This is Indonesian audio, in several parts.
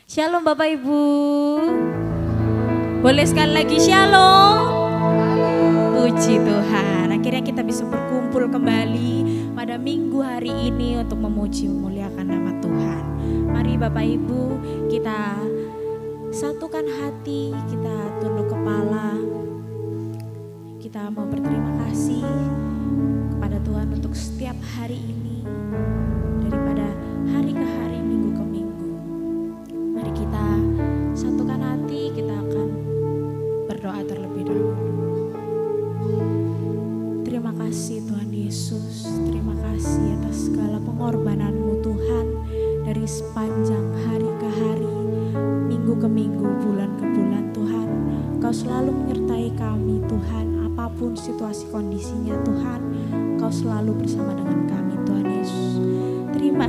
Shalom Bapak Ibu. Boleh sekali lagi shalom. Puji Tuhan, akhirnya kita bisa berkumpul kembali pada minggu hari ini untuk memuji memuliakan nama Tuhan. Mari Bapak Ibu, kita satukan hati, kita tunduk kepala. Kita mau berterima kasih kepada Tuhan untuk setiap hari ini, daripada hari ke hari, minggu ke minggu. Mari kita satukan hati, kita akan berdoa terlebih dahulu. Terima kasih Tuhan Yesus, terima kasih atas segala pengorbanan-Mu Tuhan, dari sepanjang hari ke hari, minggu ke minggu, bulan ke bulan Tuhan. Engkau selalu menyertai kami Tuhan, apapun situasi kondisinya Tuhan, Engkau selalu bersama dengan kami Tuhan Yesus. Terima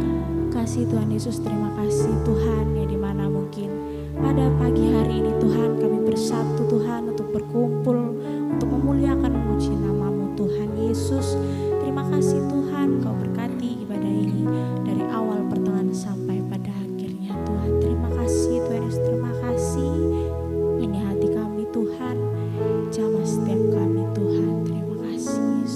kasih Tuhan Yesus, terima kasih Tuhan, ya dimana mungkin pada pagi hari ini Tuhan kami bersatu Tuhan untuk berkumpul, untuk memuliakan memuji nama-Mu Tuhan Yesus. Terima kasih Tuhan, Kau berkati ibadah ini dari awal pertengahan sampai pada akhirnya Tuhan. Terima kasih Tuhan Yesus, terima kasih. Ini hati kami Tuhan, jamah setiap kami Tuhan. Terima kasih Yesus.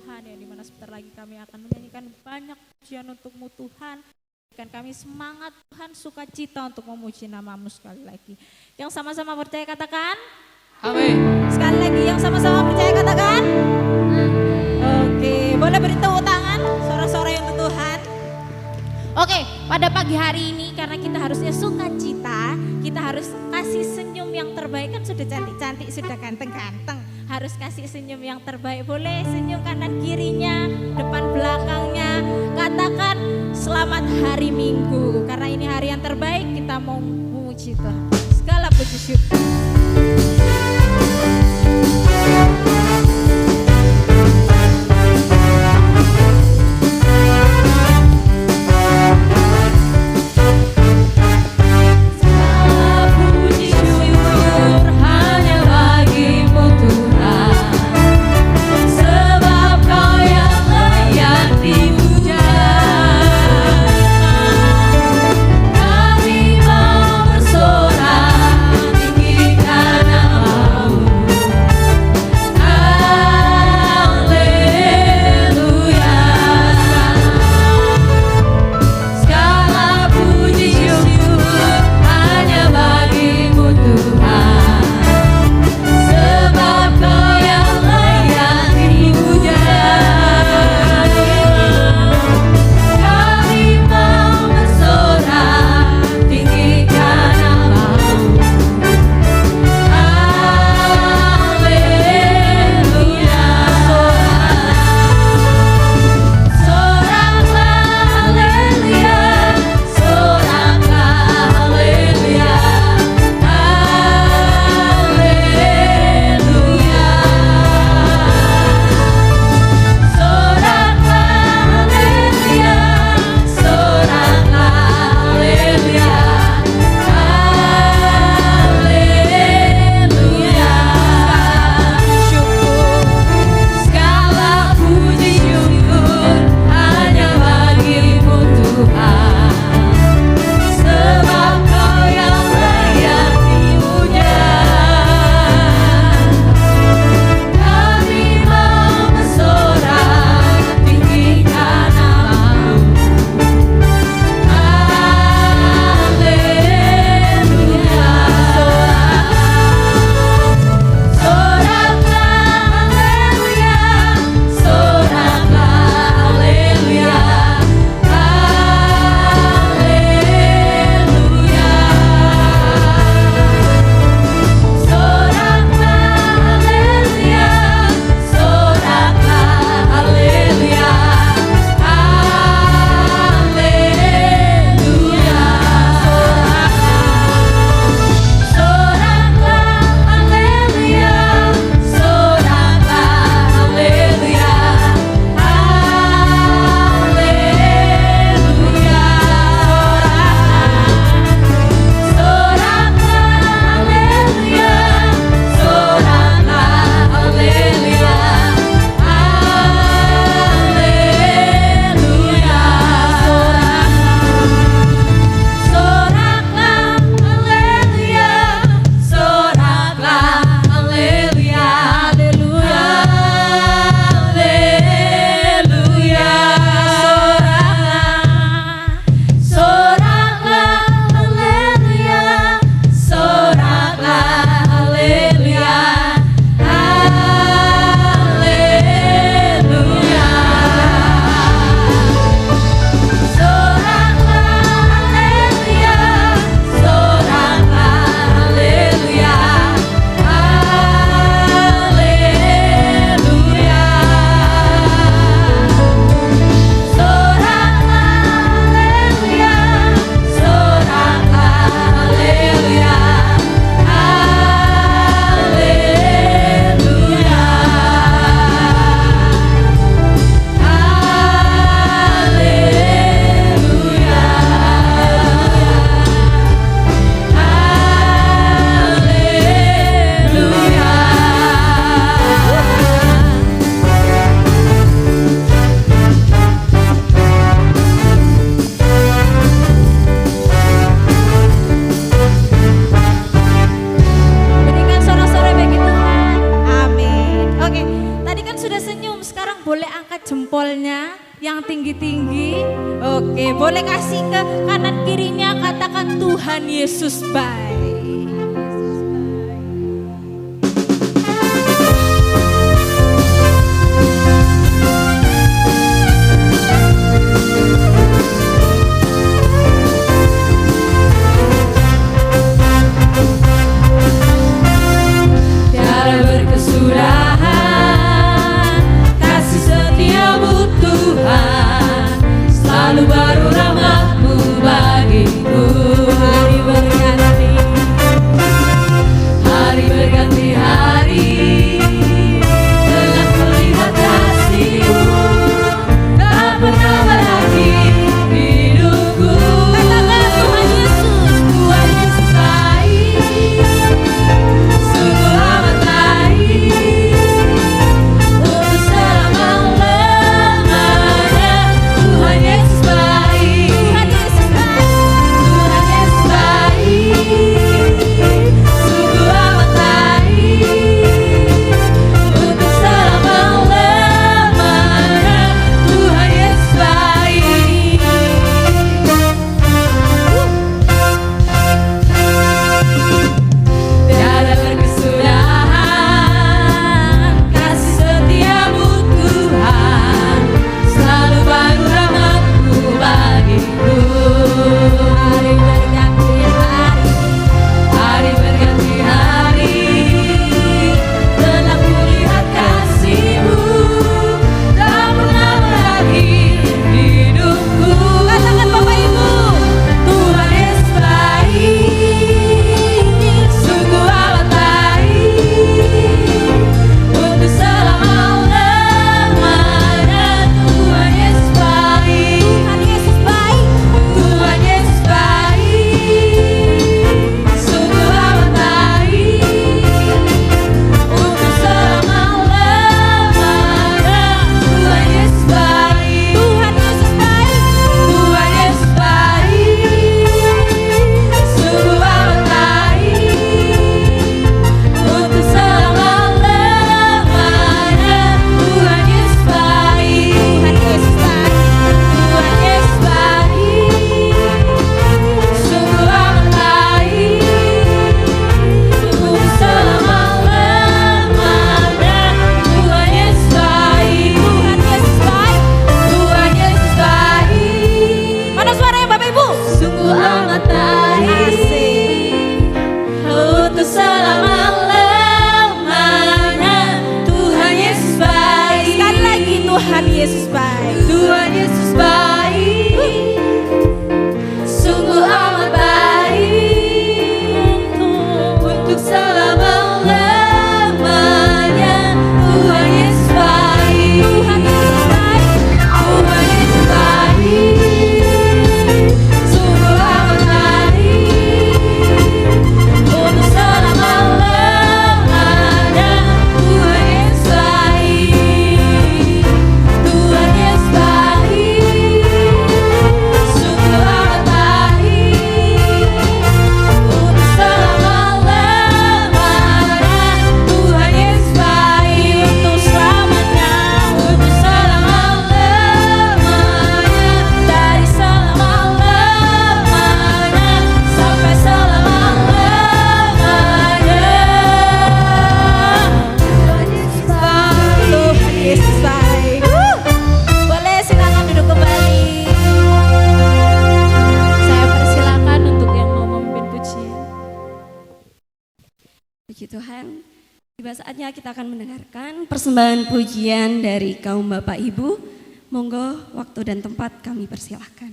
Tuhan, ya dimana sebentar lagi kami akan menyanyikan banyak pujian untuk-Mu Tuhan. Berikan kami semangat Tuhan, sukacita untuk memuji nama-Mu sekali lagi. Yang sama-sama percaya katakan Amin. sekali lagi, yang sama-sama percaya katakan oke, boleh beri tepuk tangan sorak-sorai untuk Tuhan. Oke, pada pagi hari ini karena kita harusnya sukacita, kita harus kasih senyum yang terbaik. Kan sudah cantik-cantik, sudah ganteng-ganteng, harus kasih senyum yang terbaik. Boleh senyum kanan kirinya, depan belakangnya. Katakan selamat hari Minggu, karena ini hari yang terbaik. Kita mau memuji Tuhan. Segala puji syukur. Kami mau bersorak tinggikan nama angkat jempolnya yang tinggi-tinggi. Oke, boleh kasih ke kanan kirinya, katakan Tuhan Yesus baik. Selalu baru rahmat-Mu bagiku. Hari berganti Tiba saatnya kita akan mendengarkan persembahan pujian dari kaum Bapak Ibu. Monggo waktu dan tempat kami persilahkan.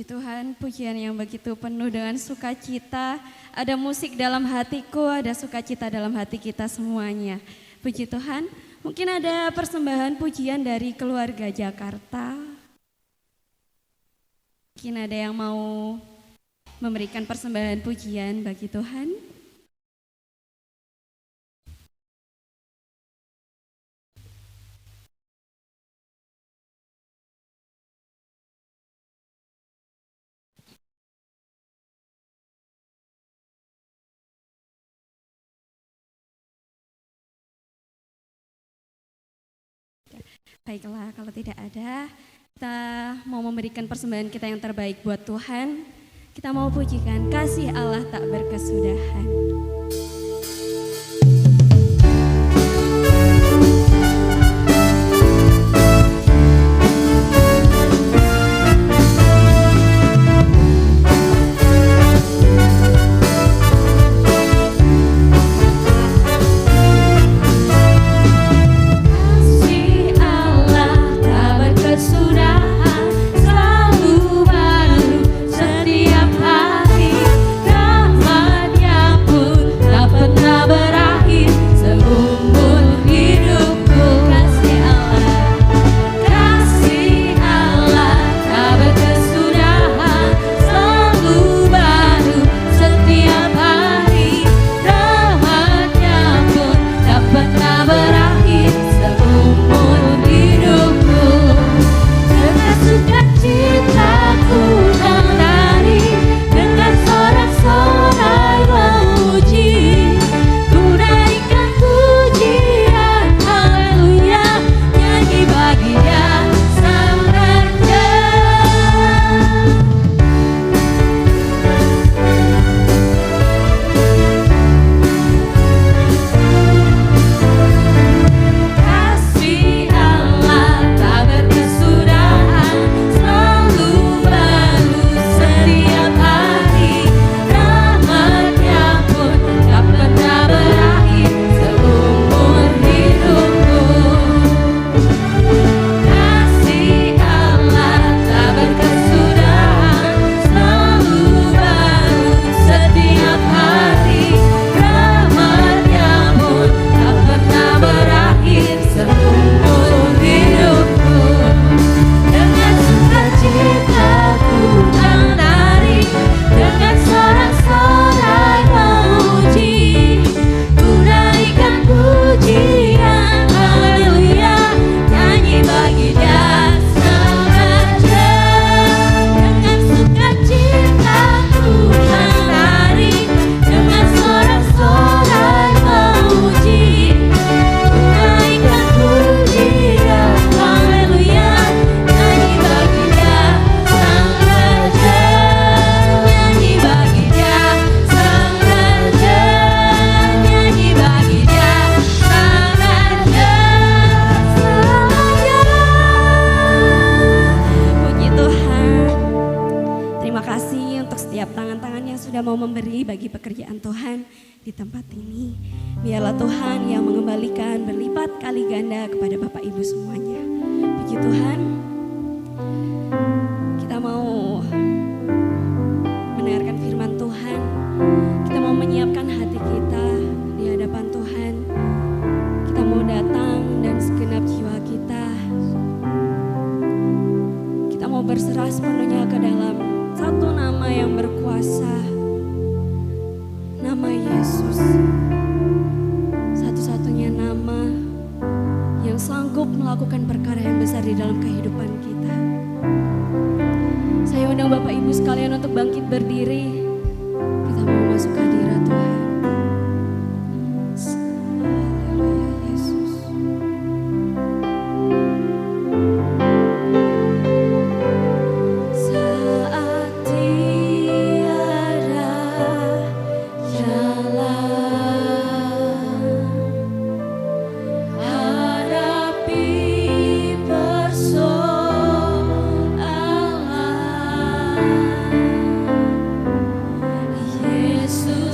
Puji Tuhan, pujian yang begitu penuh dengan sukacita. Ada musik dalam hatiku, ada sukacita dalam hati kita semuanya. Puji Tuhan, mungkin ada persembahan pujian dari keluarga Jakarta. Mungkin ada yang mau memberikan persembahan pujian bagi Tuhan. Baiklah, kalau tidak ada, kita mau memberikan persembahan kita yang terbaik buat Tuhan. Kita mau pujikan kasih Allah tak berkesudahan. Yesus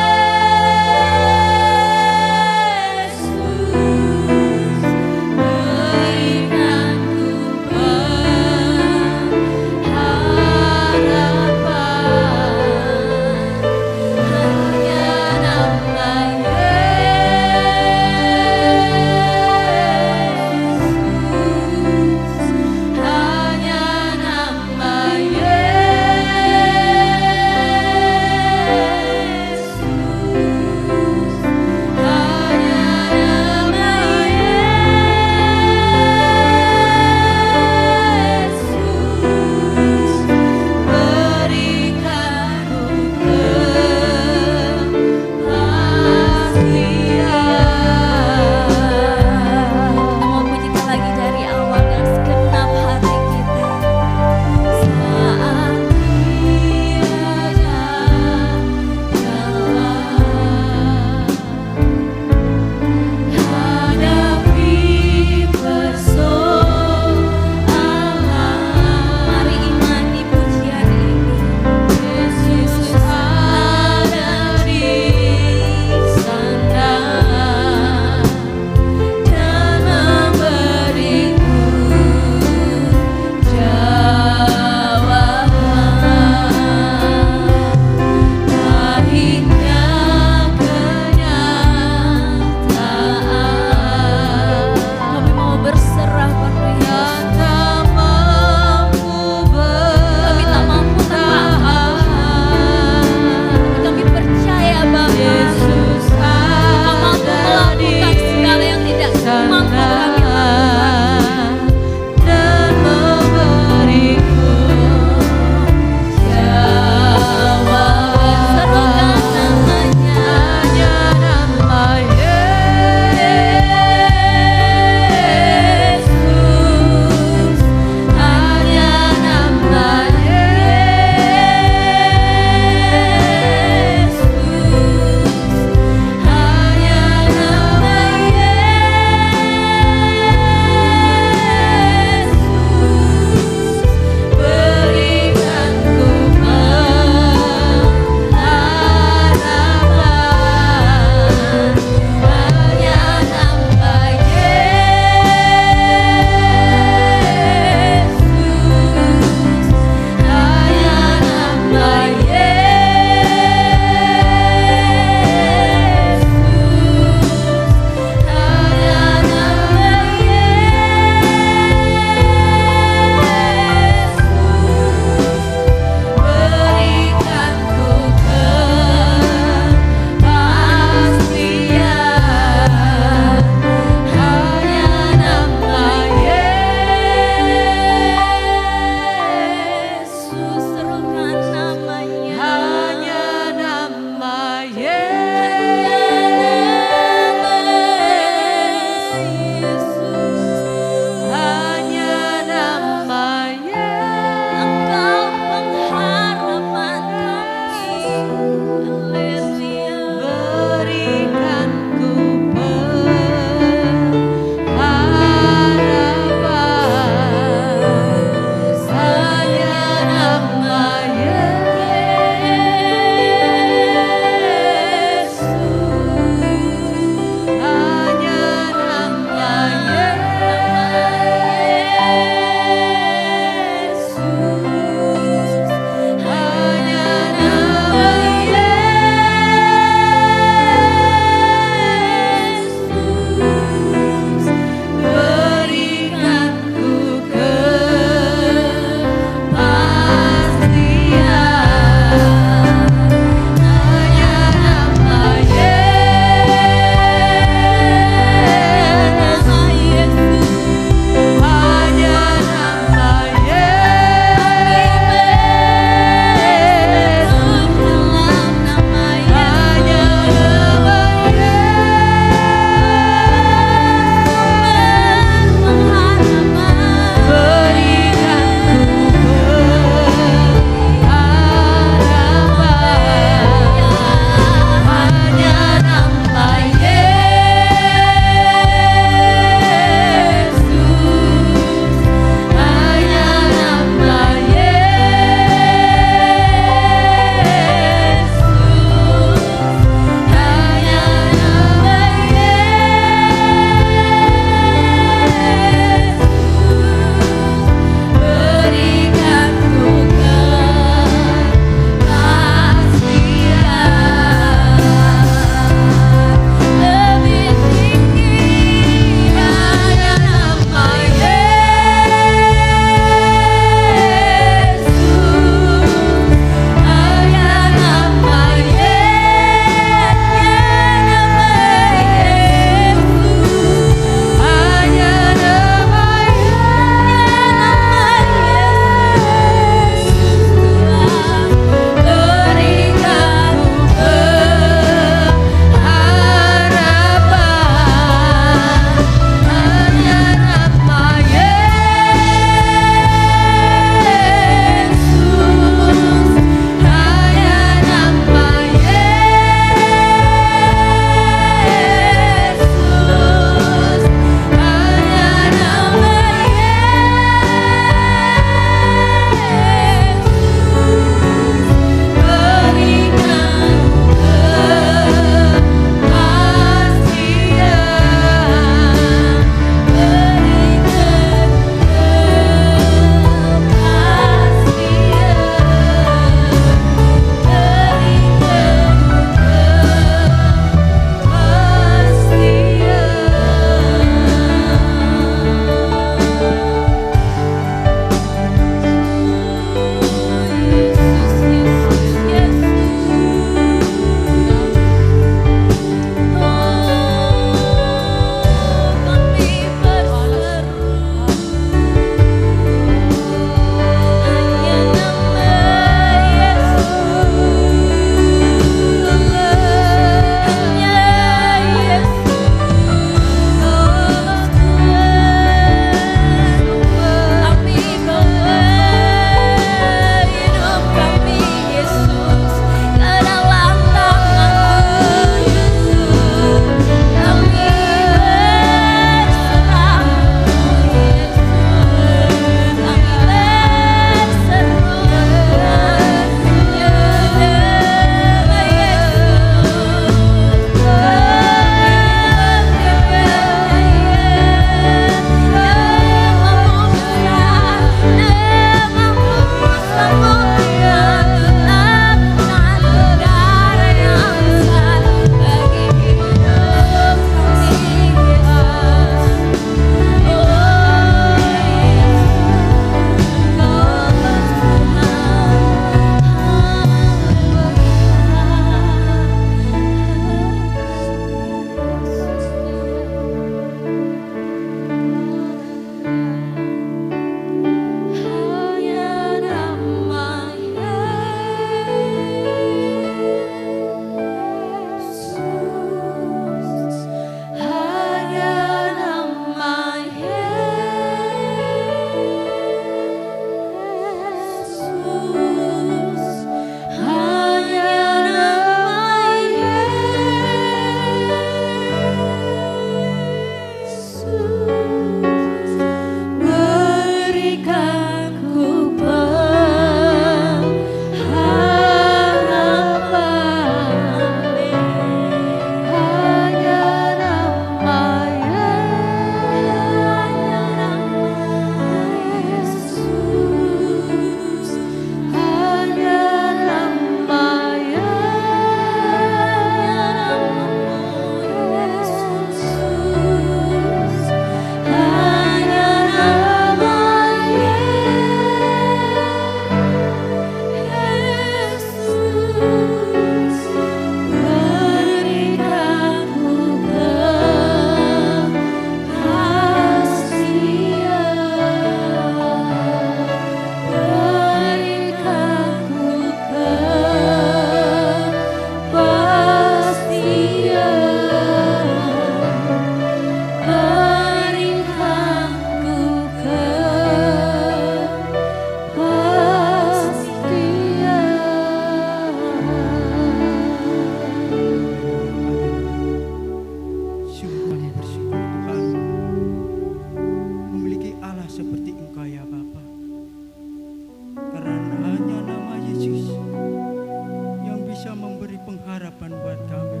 harapan buat kami.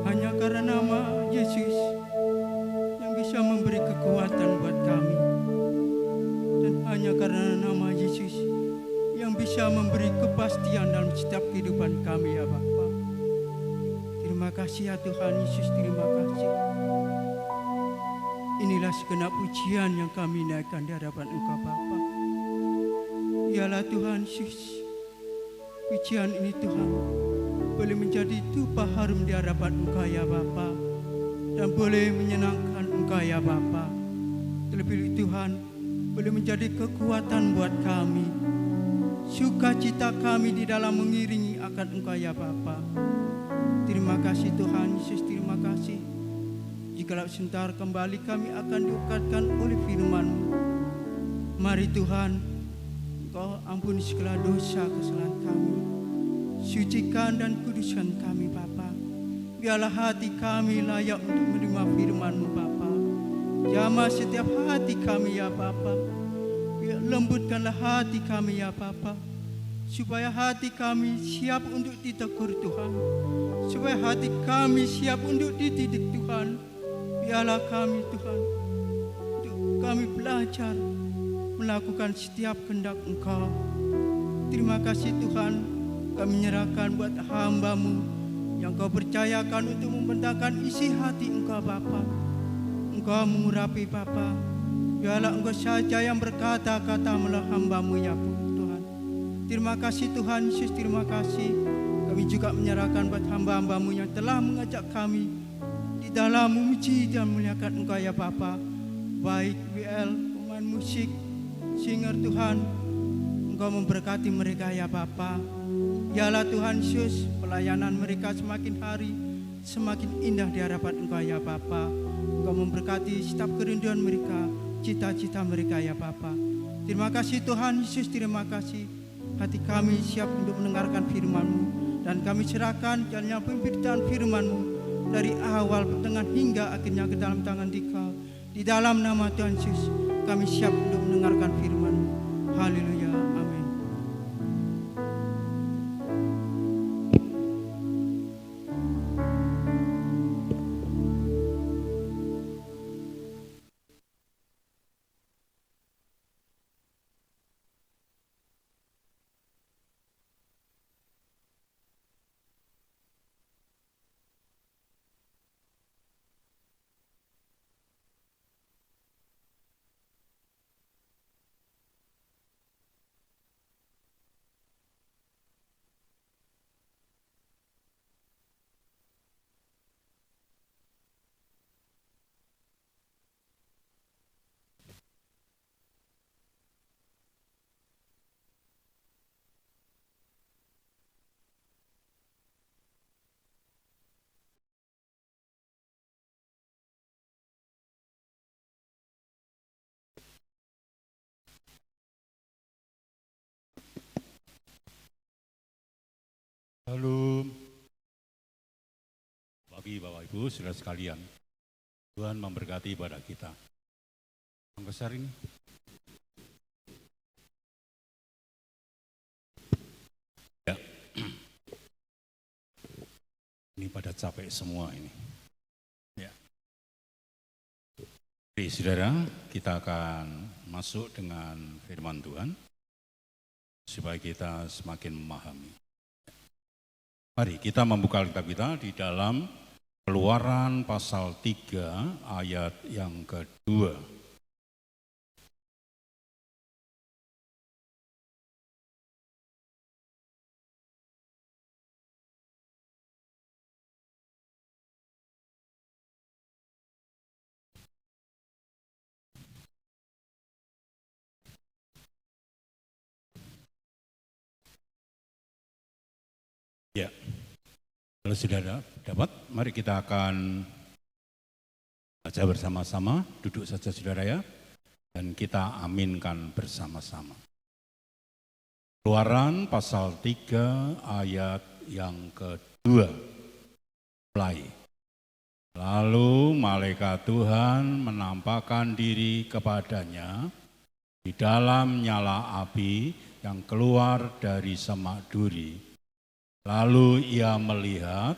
Hanya karena nama Yesus yang bisa memberi kekuatan buat kami. Dan hanya karena nama Yesus yang bisa memberi kepastian dalam setiap kehidupan kami ya Bapa. Terima kasih ya Tuhan Yesus, terima kasih. Inilah segenap pujian yang kami naikkan di hadapan Engkau Bapa. Ialah Tuhan Yesus, pujian ini Tuhan boleh menjadi tumpah harum di hadapan Engkau ya Bapa, dan boleh menyenangkan Engkau ya Bapa. Terlebih Tuhan boleh menjadi kekuatan buat kami, sukacita kami di dalam mengiringi akan Engkau ya Bapa. Terima kasih Tuhan Yesus, terima kasih. Jikalau sebentar kembali kami akan diukatkan oleh firman-Mu. Mari Tuhan, Engkau ampuni segala dosa kesalahan kami. Sucikan dan kuduskan kami Bapa. Biarlah hati kami layak untuk menerima firman-Mu Bapa. Jamah setiap hati kami ya Bapa. Biar lembutkanlah hati kami ya Bapa, supaya hati kami siap untuk ditegur Tuhan, supaya hati kami siap untuk dididik Tuhan. Biarlah kami Tuhan, untuk kami belajar melakukan setiap kehendak Engkau. Terima kasih Tuhan, kami menyerahkan buat hamba-Mu yang Kau percayakan untuk membentangkan isi hati Engkau Bapa. Engkau mengurapi Bapa. Biarlah Engkau saja yang berkata-kata melalui hamba-Mu ya Tuhan. Terima kasih Tuhan Yesus, terima kasih. Kami juga menyerahkan buat hamba-hamba-Mu yang telah mengajak kami di dalam memuji dan memuliakan Engkau ya Bapa. Baik WL, pemain musik, singer Tuhan, Engkau memberkati mereka ya Bapa. Yalah Tuhan Yesus, pelayanan mereka semakin hari semakin indah di hadapan Engkau ya Bapa. Engkau memberkati setiap kerinduan mereka, cita-cita mereka ya Bapa. Terima kasih Tuhan Yesus, terima kasih. Hati kami siap untuk mendengarkan firman-Mu, dan kami serahkan jalannya pemberitaan firman-Mu dari awal, pertengahan hingga akhirnya ke dalam tangan Dikau. Di dalam nama Tuhan Yesus kami siap untuk mendengarkan firman-Mu. Haleluya, amin. Halo, bagi Bapak Ibu saudara sekalian, Tuhan memberkati ibadah kita. Yang besar ini. Ya. Ini pada capek semua ini. Ya. Oke, saudara, kita akan masuk dengan firman Tuhan supaya kita semakin memahami. Mari kita membuka kitab kita di dalam Keluaran pasal 3 ayat yang kedua. Ya, kalau saudara dapat, mari kita akan baca bersama-sama, duduk saja saudara ya, dan kita aminkan bersama-sama. Keluaran pasal 3 ayat yang kedua, mulai. Lalu malaikat Tuhan menampakkan diri kepadanya di dalam nyala api yang keluar dari semak duri. Lalu ia melihat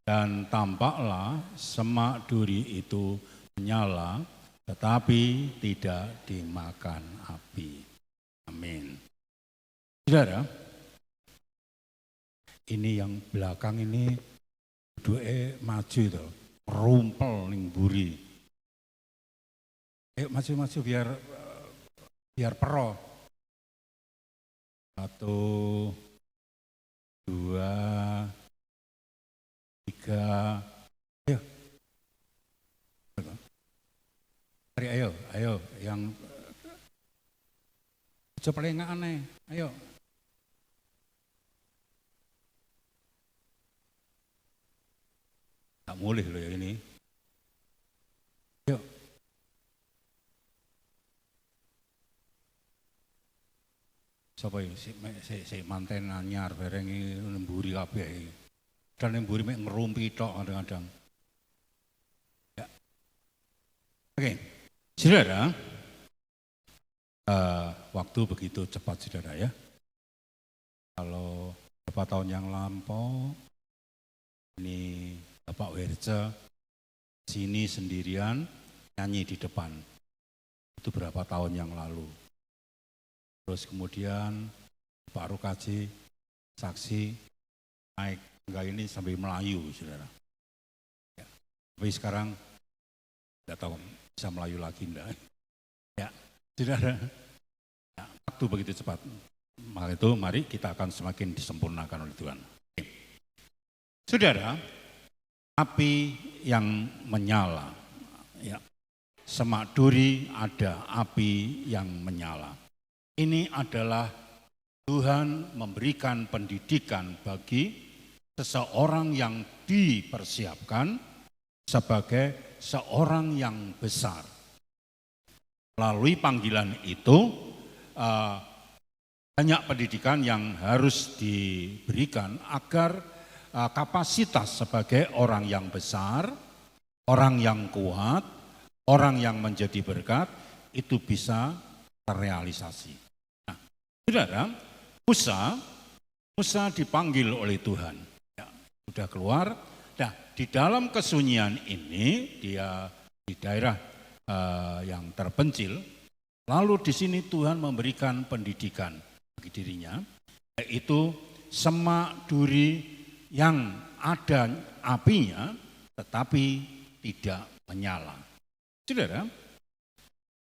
dan tampaklah semak duri itu menyala, tetapi tidak dimakan api. Amin. Saudara, ini yang belakang ini duwe maju itu, rumpel ning buri. Maju-maju biar pro. 1, 2, 3, ayo. Mari ayo, yang coba paling aneh, ayo. Gak boleh loh ya ini. Yuk. Siapa ini? Si manten anyar berengi nemburi kabeh. Dan nemburi mek ngerumpi tok kadang-kadang. Ya. Oke. Saudara, waktu begitu cepat saudara ya. Kalau beberapa tahun yang lampau, ini Bapak Werce sini sendirian nyanyi di depan. Itu berapa tahun yang lalu. Terus kemudian Pak Rukaji saksi naik enggak ini sampai Melayu, saudara. Ya. Tapi sekarang tidak tahu bisa Melayu lagi enggak. Ya, saudara. Ya, waktu begitu cepat. Maka itu mari kita akan semakin disempurnakan oleh Tuhan. Oke. Saudara, api yang menyala. Ya. Semak duri ada api yang menyala. Ini adalah Tuhan memberikan pendidikan bagi seseorang yang dipersiapkan sebagai seorang yang besar. Melalui panggilan itu banyak pendidikan yang harus diberikan agar kapasitas sebagai orang yang besar, orang yang kuat, orang yang menjadi berkat itu bisa terrealisasi. Saudara, Musa dipanggil oleh Tuhan. Ya, sudah keluar. Nah, di dalam kesunyian ini dia di daerah yang terpencil. Lalu di sini Tuhan memberikan pendidikan bagi dirinya, yaitu semak duri yang ada apinya, tetapi tidak menyala. Saudara,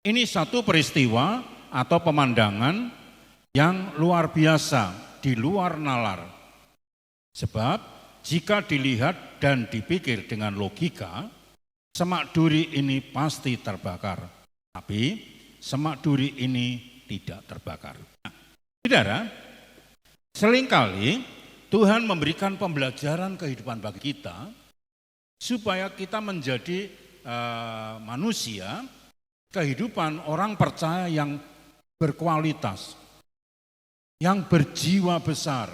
ini satu peristiwa atau pemandangan yang luar biasa, di luar nalar. Sebab jika dilihat dan dipikir dengan logika, semak duri ini pasti terbakar. Tapi semak duri ini tidak terbakar. Nah, saudara, seringkali Tuhan memberikan pembelajaran kehidupan bagi kita, supaya kita menjadi manusia, kehidupan orang percaya yang berkualitas, yang berjiwa besar.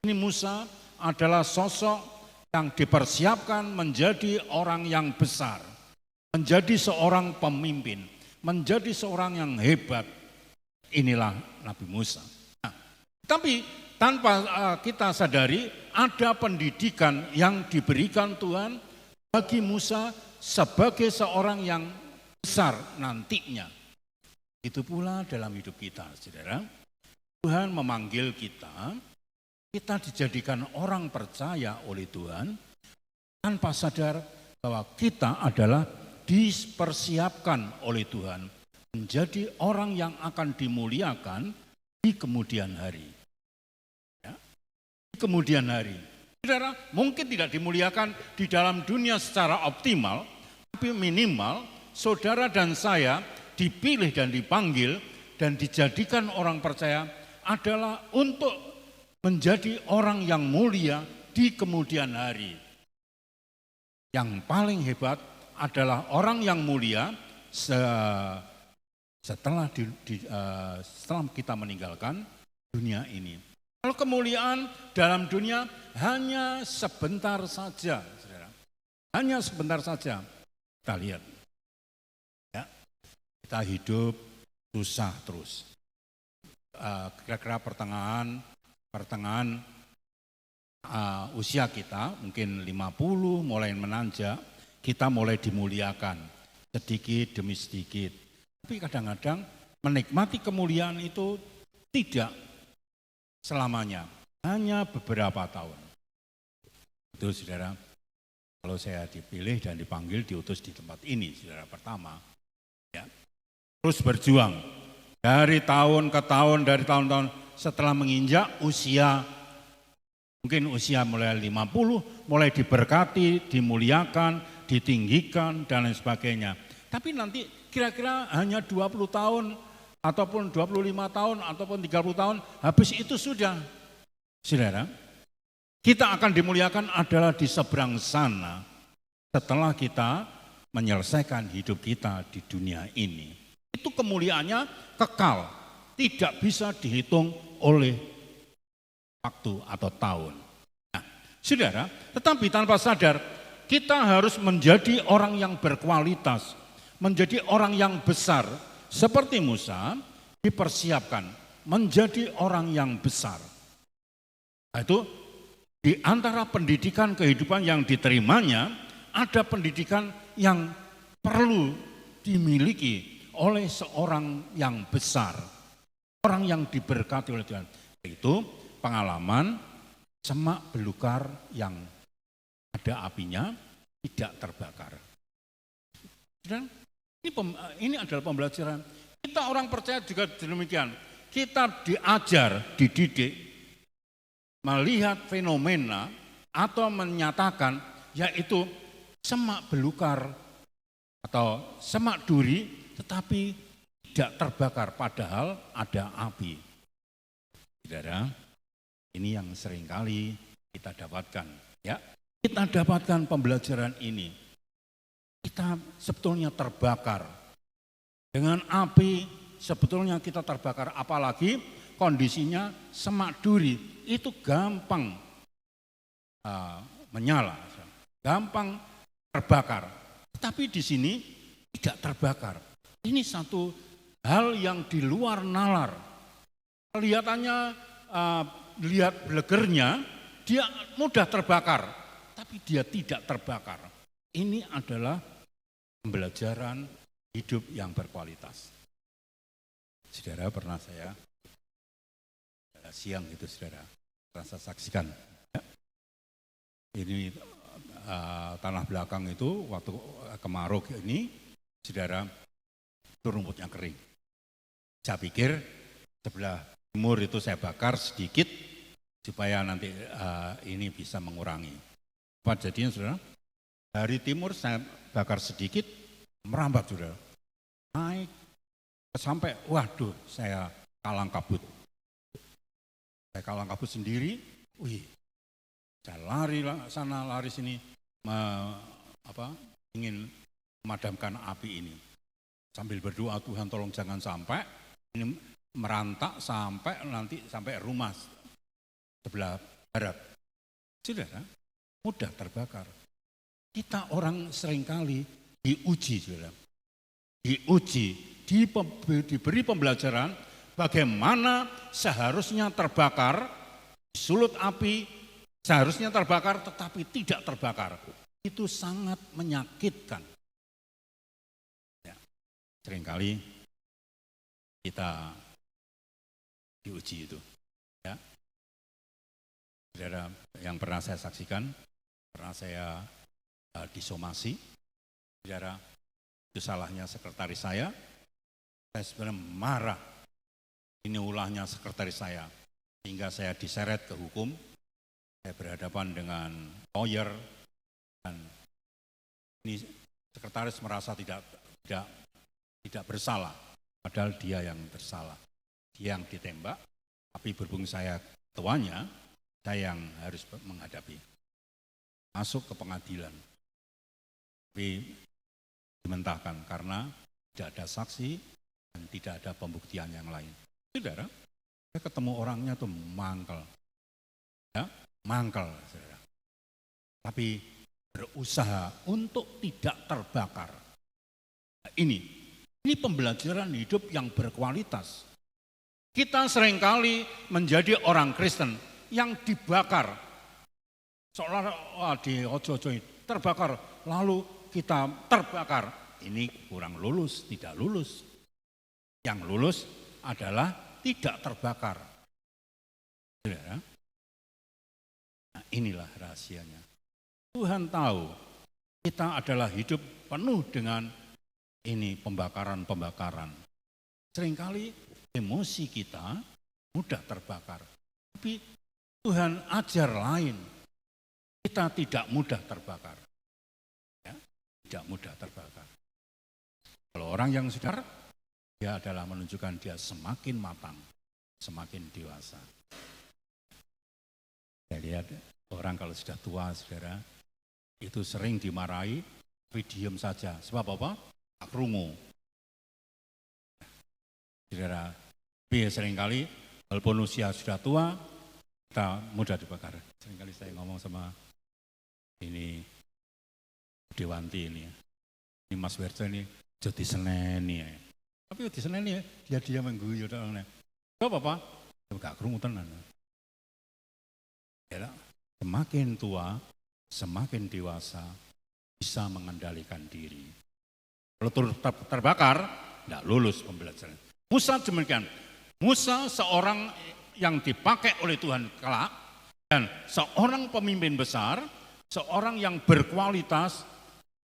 Ini Musa adalah sosok yang dipersiapkan menjadi orang yang besar, menjadi seorang pemimpin, menjadi seorang yang hebat. Inilah Nabi Musa. Nah, tapi tanpa kita sadari ada pendidikan yang diberikan Tuhan bagi Musa sebagai seorang yang besar nantinya. Itu pula dalam hidup kita, saudara. Tuhan memanggil kita dijadikan orang percaya oleh Tuhan, tanpa sadar bahwa kita adalah dipersiapkan oleh Tuhan menjadi orang yang akan dimuliakan di kemudian hari. Ya, di kemudian hari. Saudara, mungkin tidak dimuliakan di dalam dunia secara optimal, tapi minimal saudara dan saya dipilih dan dipanggil dan dijadikan orang percaya adalah untuk menjadi orang yang mulia di kemudian hari. Yang paling hebat adalah orang yang mulia setelah kita meninggalkan dunia ini. Kalau kemuliaan dalam dunia hanya sebentar saja, saudara. Hanya sebentar saja. Kita lihat, ya, kita hidup susah terus. Kira-kira pertengahan usia kita mungkin 50 mulai menanjak, kita mulai dimuliakan sedikit demi sedikit. Tapi kadang-kadang menikmati kemuliaan itu tidak selamanya, hanya beberapa tahun. Itu saudara, kalau saya dipilih dan dipanggil diutus di tempat ini, saudara, pertama, ya, terus berjuang dari tahun ke tahun, dari tahun-tahun setelah menginjak usia, mungkin usia mulai 50, mulai diberkati, dimuliakan, ditinggikan, dan lain sebagainya. Tapi nanti kira-kira hanya 20 tahun, ataupun 25 tahun, ataupun 30 tahun, habis itu sudah. Saudara, kita akan dimuliakan adalah di seberang sana, setelah kita menyelesaikan hidup kita di dunia ini. Itu kemuliaannya kekal, tidak bisa dihitung oleh waktu atau tahun. Nah, saudara, tetapi tanpa sadar kita harus menjadi orang yang berkualitas, menjadi orang yang besar. Seperti Musa dipersiapkan menjadi orang yang besar. Nah, itu di antara pendidikan kehidupan yang diterimanya, ada pendidikan yang perlu dimiliki oleh seorang yang besar, orang yang diberkati oleh Tuhan. Itu pengalaman semak belukar yang ada apinya tidak terbakar. Dan ini adalah pembelajaran. Kita orang percaya juga demikian. Kita diajar, dididik, melihat fenomena atau menyatakan yaitu semak belukar atau semak duri tetapi tidak terbakar padahal ada api. Saudara, ini yang seringkali kita dapatkan, ya. Kita dapatkan pembelajaran ini. Kita sebetulnya terbakar. Dengan api sebetulnya kita terbakar, apalagi kondisinya semak duri itu gampang menyala, gampang terbakar. Tetapi di sini tidak terbakar. Ini satu hal yang di luar nalar. Kelihatannya lihat blegernya dia mudah terbakar, tapi dia tidak terbakar. Ini adalah pembelajaran hidup yang berkualitas. Saudara, pernah saya siang itu saudara, rasa saksikan. Ya. Ini tanah belakang itu waktu kemarau ini, saudara, itu rumputnya kering. Saya pikir sebelah timur itu saya bakar sedikit supaya nanti ini bisa mengurangi. Apa jadinya saudara? Dari timur saya bakar sedikit, merambat saudara. Naik sampai, waduh, saya kalang kabut. Saya kalang kabut sendiri, saya lari sana, lari sini, ingin memadamkan api ini. Sambil berdoa, Tuhan tolong jangan sampai ini merantak sampai rumah sebelah barat. Saudara, mudah terbakar. Kita orang seringkali diuji, saudara. Diuji, diberi pembelajaran bagaimana seharusnya terbakar, disulut api, seharusnya terbakar tetapi tidak terbakar. Itu sangat menyakitkan. Ya, seringkali kita diuji itu. Ya. Saudara, yang pernah saya saksikan, pernah saya disomasi, saudara, itu salahnya sekretaris saya sebenarnya marah, ini ulahnya sekretaris saya, sehingga saya diseret ke hukum, saya berhadapan dengan lawyer, dan ini sekretaris merasa tidak bersalah, padahal dia yang bersalah, dia yang ditembak, tapi berhubung saya ketuanya, saya yang harus menghadapi, masuk ke pengadilan. Tapi dimentahkan karena tidak ada saksi dan tidak ada pembuktian yang lain. Saudara, saya ketemu orangnya tuh mangkel. Ya, mangkel, saudara. Tapi berusaha untuk tidak terbakar. Nah, ini pembelajaran hidup yang berkualitas. Kita seringkali menjadi orang Kristen yang dibakar. Seolah di ojo-ojo terbakar, lalu kita terbakar. Ini kurang lulus, tidak lulus. Yang lulus adalah tidak terbakar. Saudara, nah inilah rahasianya. Tuhan tahu kita adalah hidup penuh dengan ini pembakaran-pembakaran. Seringkali emosi kita mudah terbakar. Tapi Tuhan ajar lain. Kita tidak mudah terbakar. Ya, tidak mudah terbakar. Kalau orang yang sadar, dia adalah menunjukkan dia semakin matang, semakin dewasa. Saya lihat orang kalau sudah tua, saudara, itu sering dimarahi, tapi diam saja. Sebab apa? Tak krungu. Saudara, seringkali walaupun usia sudah tua, kita mudah dibakar. Seringkali saya ngomong sama ini Dewanti ini, ini Mas Werjo ini jadi seneni ya. Tapi di seneni ya dia mengguyu orangnya. Gak apa-apa, gak krungu tenan. Ya, semakin tua, semakin dewasa bisa mengendalikan diri. Kalau terbakar, tidak lulus pembelajaran. Musa demikian. Musa seorang yang dipakai oleh Tuhan kelak dan seorang pemimpin besar, seorang yang berkualitas,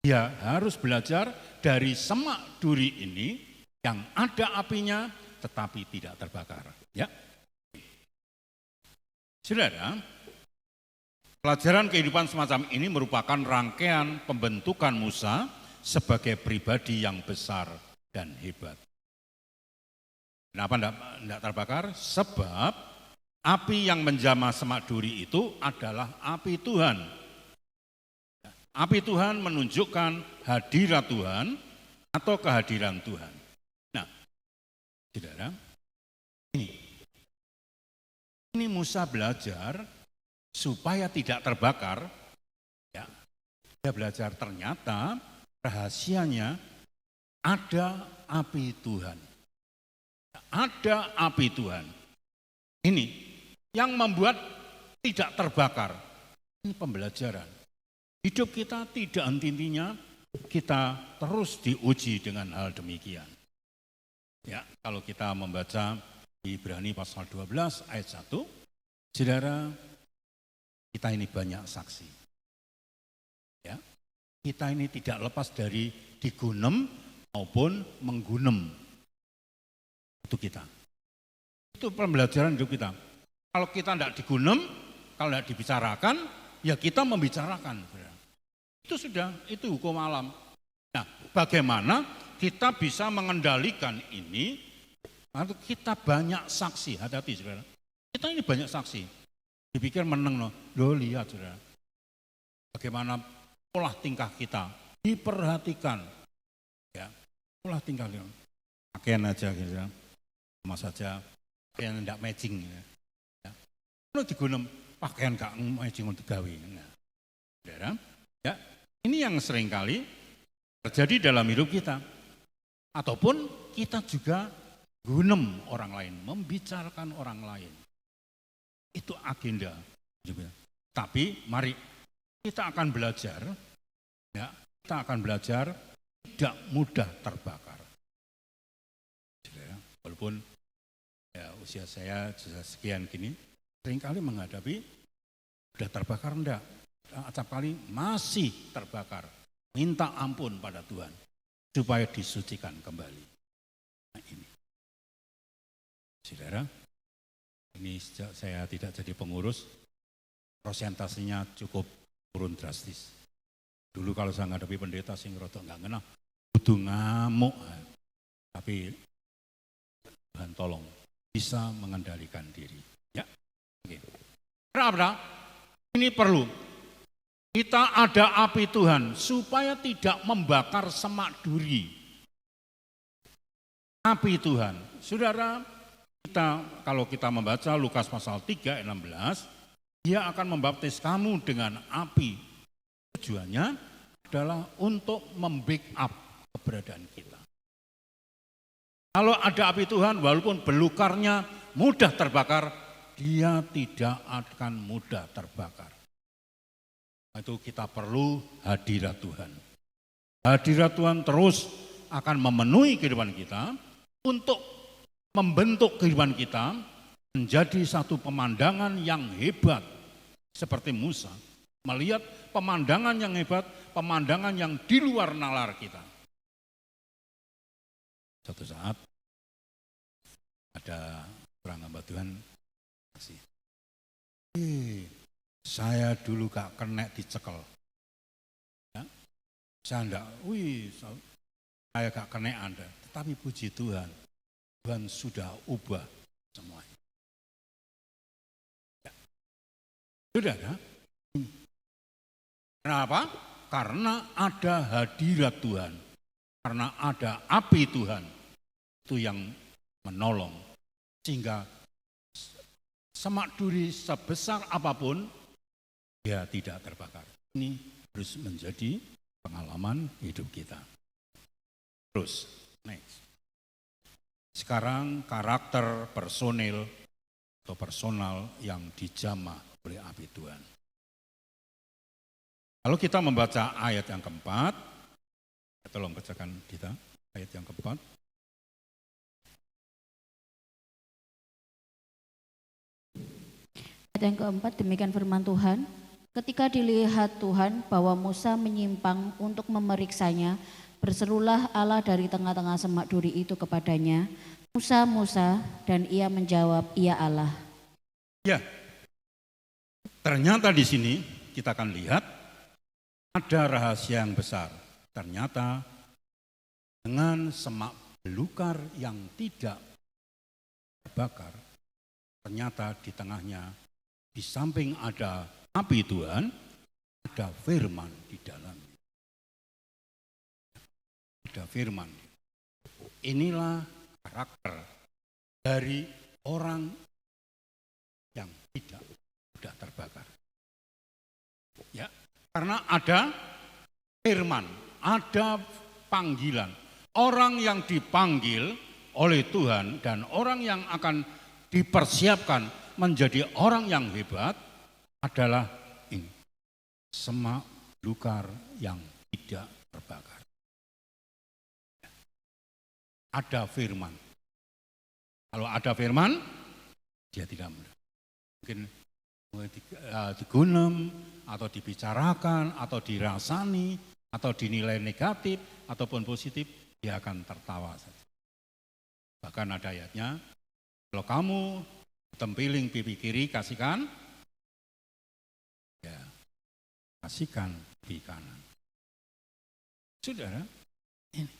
dia harus belajar dari semak duri ini yang ada apinya tetapi tidak terbakar. Ya, saudara, pelajaran kehidupan semacam ini merupakan rangkaian pembentukan Musa sebagai pribadi yang besar dan hebat. Kenapa tidak terbakar? Sebab api yang menjamah semak duri itu adalah api Tuhan. Api Tuhan menunjukkan hadirat Tuhan atau kehadiran Tuhan. Nah, saudara, ini Musa belajar supaya tidak terbakar. Ya, dia belajar ternyata rahasianya ada api Tuhan. Ada api Tuhan. Ini yang membuat tidak terbakar. Ini pembelajaran. Hidup kita tidak henti-hentinya, kita terus diuji dengan hal demikian. Ya, kalau kita membaca di Ibrani pasal 12 ayat 1, saudara, kita ini banyak saksi. Ya, kita ini tidak lepas dari digunem maupun menggunem. Itu kita. Itu pembelajaran hidup kita. Kalau kita tidak digunem, kalau tidak dibicarakan, ya kita membicarakan. Itu sudah, itu hukum alam. Nah, bagaimana kita bisa mengendalikan ini? Kita banyak saksi, hati-hati saudara. Kita ini banyak saksi. Dipikir menang loh lihat saudara. Bagaimana pola tingkah kita diperhatikan. Ya, pola tingkah kita. Pakaian aja gitu ya. Sama saja pakaian tidak matching. Ya. Kalau digunem pakaian gak matching untuk gawe. Nah, saudara, ya, ini yang seringkali terjadi dalam hidup kita. Ataupun kita juga gunem orang lain, membicarakan orang lain. Itu agenda. Tapi mari kita akan belajar, ya, kita akan belajar tidak mudah terbakar. Walaupun ya, usia saya sudah sekian gini, seringkali menghadapi sudah terbakar enggak, acap kali masih terbakar. Minta ampun pada Tuhan supaya disucikan kembali. Nah ini, saudara, ini sejak saya tidak jadi pengurus, prosentasenya cukup turun drastis. Dulu kalau saya menghadapi pendeta sing rodok nggak ngena, butuh ngamuk, tapi Tuhan tolong bisa mengendalikan diri. Ya, oke. Kenapa? Ini perlu. Kita ada api Tuhan supaya tidak membakar semak duri. Api Tuhan. Saudara, kalau kita membaca Lukas pasal 3 ayat 16, dia akan membaptis kamu dengan api. Tujuannya adalah untuk membackup keberadaan kita. Kalau ada api Tuhan, walaupun belukarnya mudah terbakar, dia tidak akan mudah terbakar. Itu kita perlu hadirat Tuhan. Hadirat Tuhan terus akan memenuhi kehidupan kita untuk membentuk kehidupan kita menjadi satu pemandangan yang hebat seperti Musa. Melihat pemandangan yang hebat, pemandangan yang di luar nalar kita. Suatu saat ada orang hamba Tuhan kasih, saya dulu gak kena dicekel. Ya, saya enggak, saya gak kena Anda. Tetapi puji Tuhan, Tuhan sudah ubah semuanya. Ya. Sudah ya? Kenapa? Karena ada hadirat Tuhan. Karena ada api Tuhan. Itu yang menolong. Sehingga semak duri sebesar apapun, dia tidak terbakar. Ini harus menjadi pengalaman hidup kita. Terus, next. Sekarang karakter personil atau personal yang dijamah oleh api Tuhan. Kalau kita membaca ayat yang keempat, tolong bacakan kita ayat yang keempat. Ayat yang keempat, demikian firman Tuhan. Ketika dilihat Tuhan bahwa Musa menyimpang untuk memeriksanya, berserulah Allah dari tengah-tengah semak duri itu kepadanya, Musa, Musa, dan ia menjawab, iya Allah. Ya, ternyata di sini kita akan lihat ada rahasia yang besar. Ternyata dengan semak belukar yang tidak terbakar, ternyata di tengahnya, di samping ada api Tuhan, ada firman di dalamnya. Ada firman. Inilah karakter dari orang yang tidak mudah terbakar. Ya, karena ada firman, ada panggilan. Orang yang dipanggil oleh Tuhan dan orang yang akan dipersiapkan menjadi orang yang hebat adalah ini, semak belukar yang tidak terbakar. Ada firman. Kalau ada firman, dia tidak mudah. Mungkin digunem, atau dibicarakan, atau dirasani, atau dinilai negatif, ataupun positif, dia akan tertawa saja. Bahkan ada ayatnya, kalau kamu tempiling pipi kiri, kasihkan, ya, kasihkan pipi kanan. Saudara, ini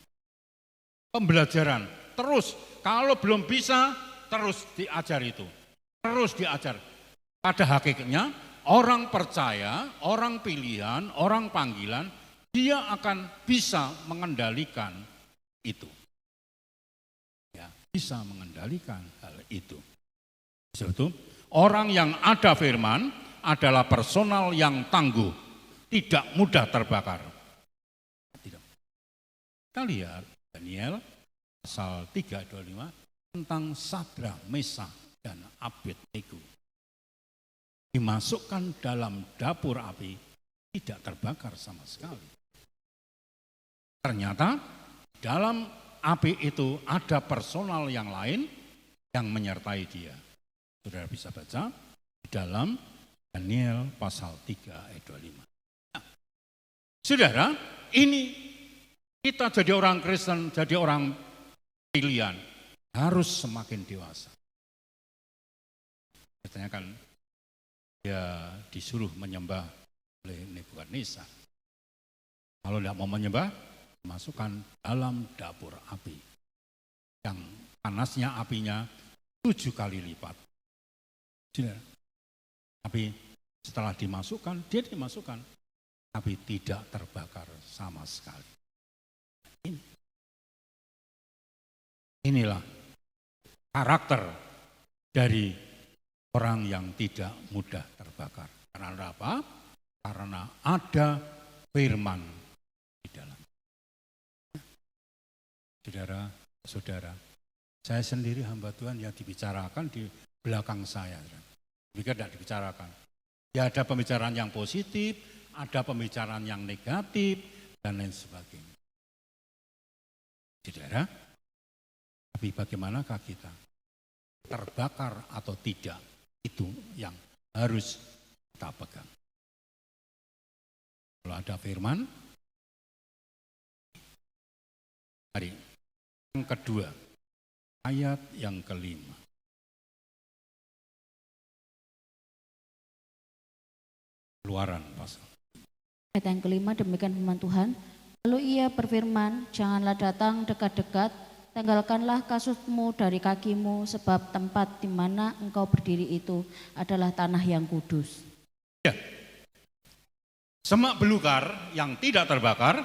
pembelajaran terus, kalau belum bisa, terus diajar itu, terus diajar. Pada hakikatnya, orang percaya, orang pilihan, orang panggilan, dia akan bisa mengendalikan itu. Ya, bisa mengendalikan hal itu. Sebab itu, orang yang ada firman adalah personal yang tangguh, tidak mudah terbakar. Tidak. Kita lihat Daniel pasal 3:25 tentang Sadrak, Mesak, dan Abednego. Dimasukkan dalam dapur api, tidak terbakar sama sekali. Ternyata dalam api itu ada personal yang lain yang menyertai dia. Saudara bisa baca di dalam Daniel pasal 3 ayat 25. Nah, saudara, ini kita jadi orang Kristen, jadi orang pilihan, harus semakin dewasa. Katanya kan dia disuruh menyembah oleh Nebukadnezar. Kalau tidak mau menyembah, masukkan dalam dapur api. Yang panasnya apinya 7 kali lipat. Tapi setelah dimasukkan, dia dimasukkan. Tapi tidak terbakar sama sekali. Inilah karakter dari orang yang tidak mudah terbakar. Karena apa? Karena ada firman di dalam. Saudara, saya sendiri hamba Tuhan yang dibicarakan di belakang saya. Jika tidak dibicarakan. Ya ada pembicaraan yang positif, ada pembicaraan yang negatif, dan lain sebagainya. Saudara, tapi bagaimanakah kita? Terbakar atau tidak, itu yang harus kita pegang. Kalau ada firman, mari. Yang kedua, ayat yang kelima. Keluaran pasal. Ayat yang kelima, demikian firman Tuhan. Lalu ia berfirman, janganlah datang dekat-dekat, tanggalkanlah kasutmu dari kakimu, sebab tempat di mana engkau berdiri itu adalah tanah yang kudus. Ya. Semak belukar yang tidak terbakar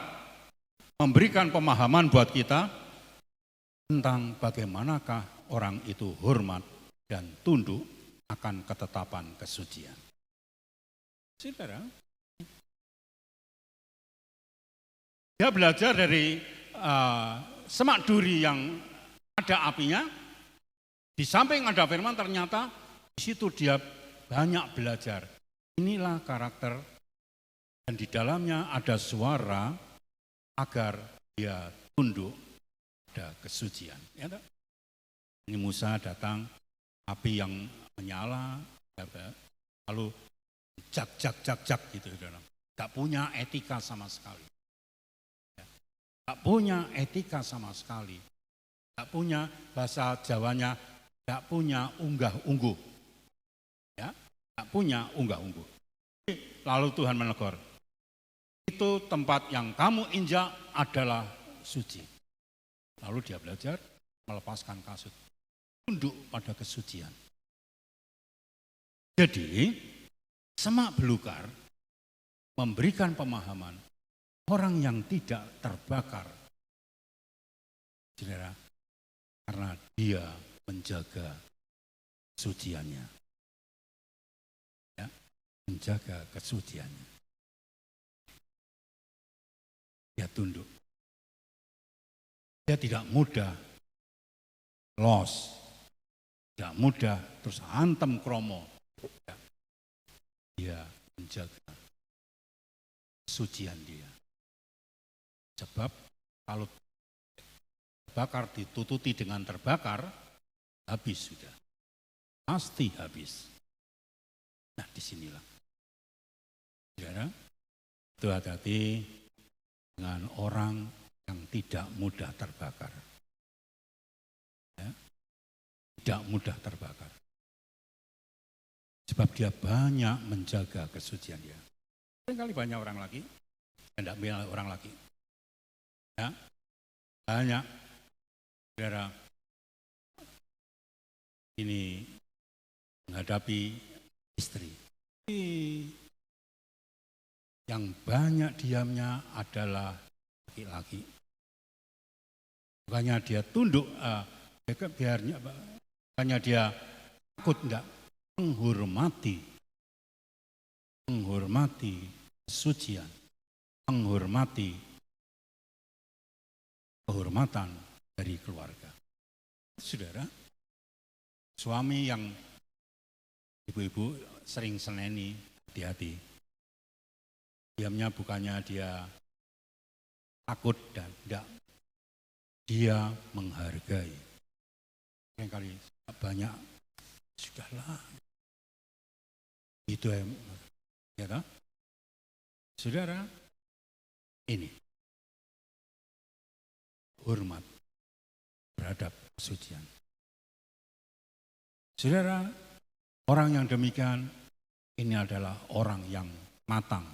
memberikan pemahaman buat kita tentang bagaimanakah orang itu hormat dan tunduk akan ketetapan kesucian. Saudara, dia belajar dari semak duri yang ada apinya, di samping ada firman, ternyata di situ dia banyak belajar. Inilah karakter, dan di dalamnya ada suara agar dia tunduk pada kesucian. Ya, ini Musa datang, api yang menyala, lalu jak gitu, gak punya etika sama sekali. Gak punya etika sama sekali. Gak punya bahasa Jawanya, gak punya unggah-ungguh. Ya, gak punya unggah-ungguh. Lalu Tuhan menegur, itu tempat yang kamu injak adalah suci. Lalu dia belajar melepaskan kasut, tunduk pada kesucian. Jadi, semak belukar memberikan pemahaman orang yang tidak terbakar, saudara, karena dia menjaga kesuciannya. Ya, menjaga kesuciannya. Dia tunduk. Dia tidak mudah los, tidak mudah terus hantem kromo. Dia menjaga kesucian dia. Sebab kalau terbakar ditututi dengan terbakar, habis sudah. Pasti habis. Nah, disinilah. Saudara, itu hati-hati dengan orang yang tidak mudah terbakar. Ya, tidak mudah terbakar. Sebab dia banyak menjaga kesucian dia. Seringkali banyak orang lagi, tidak banyak orang lagi. Ya, banyak, saudara, ini menghadapi istri. Yang banyak diamnya adalah laki-laki. Bukannya dia tunduk, bukannya dia takut, enggak. Menghormati kesucian, menghormati kehormatan dari keluarga. Saudara, suami yang ibu-ibu sering seneni, hati-hati. Diamnya bukannya dia takut dan tidak, dia menghargai. Kali banyak, sudahlah. Itu ya toh? Saudara, ini hormat terhadap kesucian. Saudara, orang yang demikian ini adalah orang yang matang,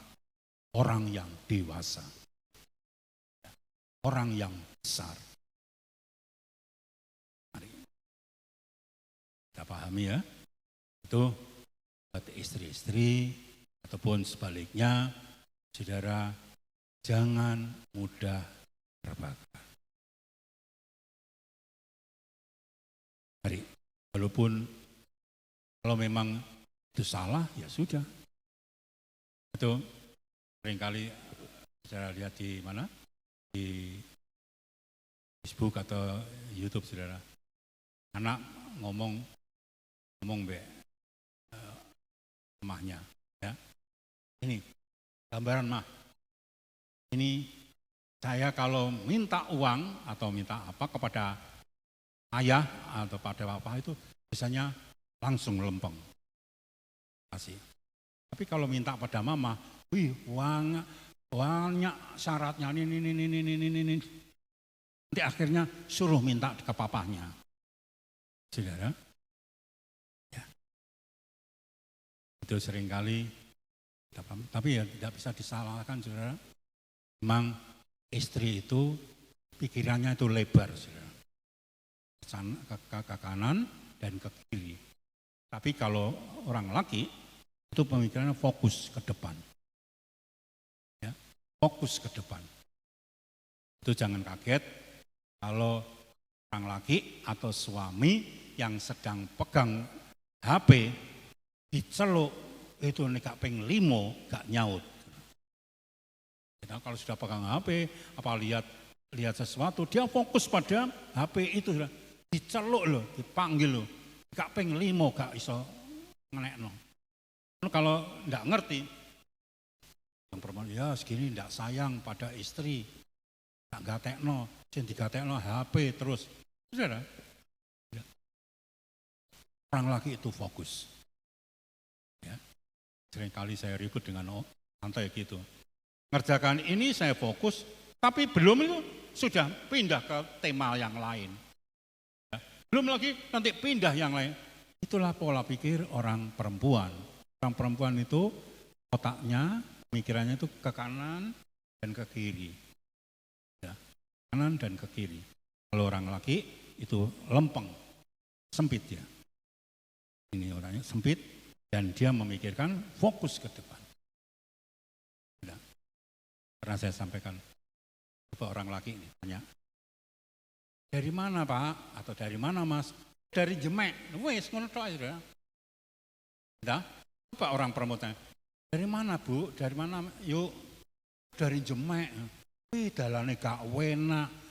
orang yang dewasa, orang yang besar. Mari kita pahami ya, itu buat istri-istri ataupun sebaliknya, saudara, jangan mudah terbakar. Mari, walaupun kalau memang itu salah, ya sudah. Itu seringkali saudara lihat di mana? Di Facebook atau YouTube, saudara. Anak ngomong be, mamahnya, ya. Ini gambaran mah. Ini saya kalau minta uang atau minta apa kepada ayah atau pada bapak itu biasanya langsung lempeng. Kasih. Tapi kalau minta pada mama, wih banyak syaratnya ini. Nanti akhirnya suruh minta ke papahnya. Saudara, ya. Itu seringkali, tapi ya tidak bisa disalahkan saudara. Memang istri itu pikirannya itu lebar saudara. Ke kanan dan ke kiri. Tapi kalau orang laki itu pemikirannya fokus ke depan. Ya, fokus ke depan. Itu jangan kaget kalau orang laki atau suami yang sedang pegang HP diceluk itu nek ping 5 gak nyaut. Kita kalau sudah pegang HP apa lihat sesuatu dia fokus pada HP itu diceluk loh, dipanggil loh. Gak ping 5 gak iso ngenekno. Kalau enggak ngerti yang perempuan ya segini enggak sayang pada istri. Enggak gatekno, sing digatekno HP terus. Saudara, orang laki itu fokus. Ya. Seringkali saya ribut dengan santai gitu. Ngerjakan ini saya fokus, tapi belum itu sudah pindah ke tema yang lain. Ya. Belum lagi nanti pindah yang lain. Itulah pola pikir orang perempuan. Orang perempuan itu otaknya, pemikirannya itu ke kanan dan ke kiri. Ya. Kanan dan ke kiri. Kalau orang laki itu lempeng, sempit ya. Ini orangnya sempit dan dia memikirkan fokus ke depan. Nah, pernah saya sampaikan ke orang laki ini tanya, dari mana Pak atau dari mana Mas? Dari Jemek. Wes ngono tok aja. Nah, Pak orang perempuan, dari mana Bu? Dari mana? Yuk dari Jemek. Wih dalane gak enak.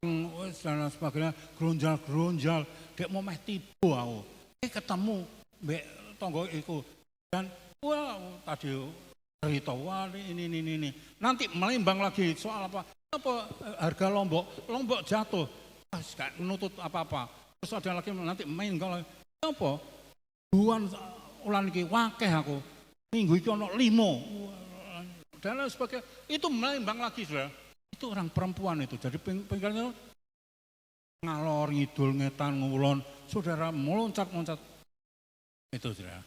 Dan sebagainya gronjal, dek mau meh tiba aku. Ketemu mbek tonggo iku dan wah tadi cerita wah ini. Nanti melimbang lagi soal apa harga lombok jatuh. Gak nutut apa-apa. Terus ada lagi nanti main kalau apa? Buan ulan iki wakeh aku. Minggu iki ono 5. Dan lain sebagainya. Itu melimbang lagi Saudara. Itu orang perempuan itu. Jadi pikirannya ngalor ngidul ngetan ngulon, saudara meloncat-loncat. Itu saudara.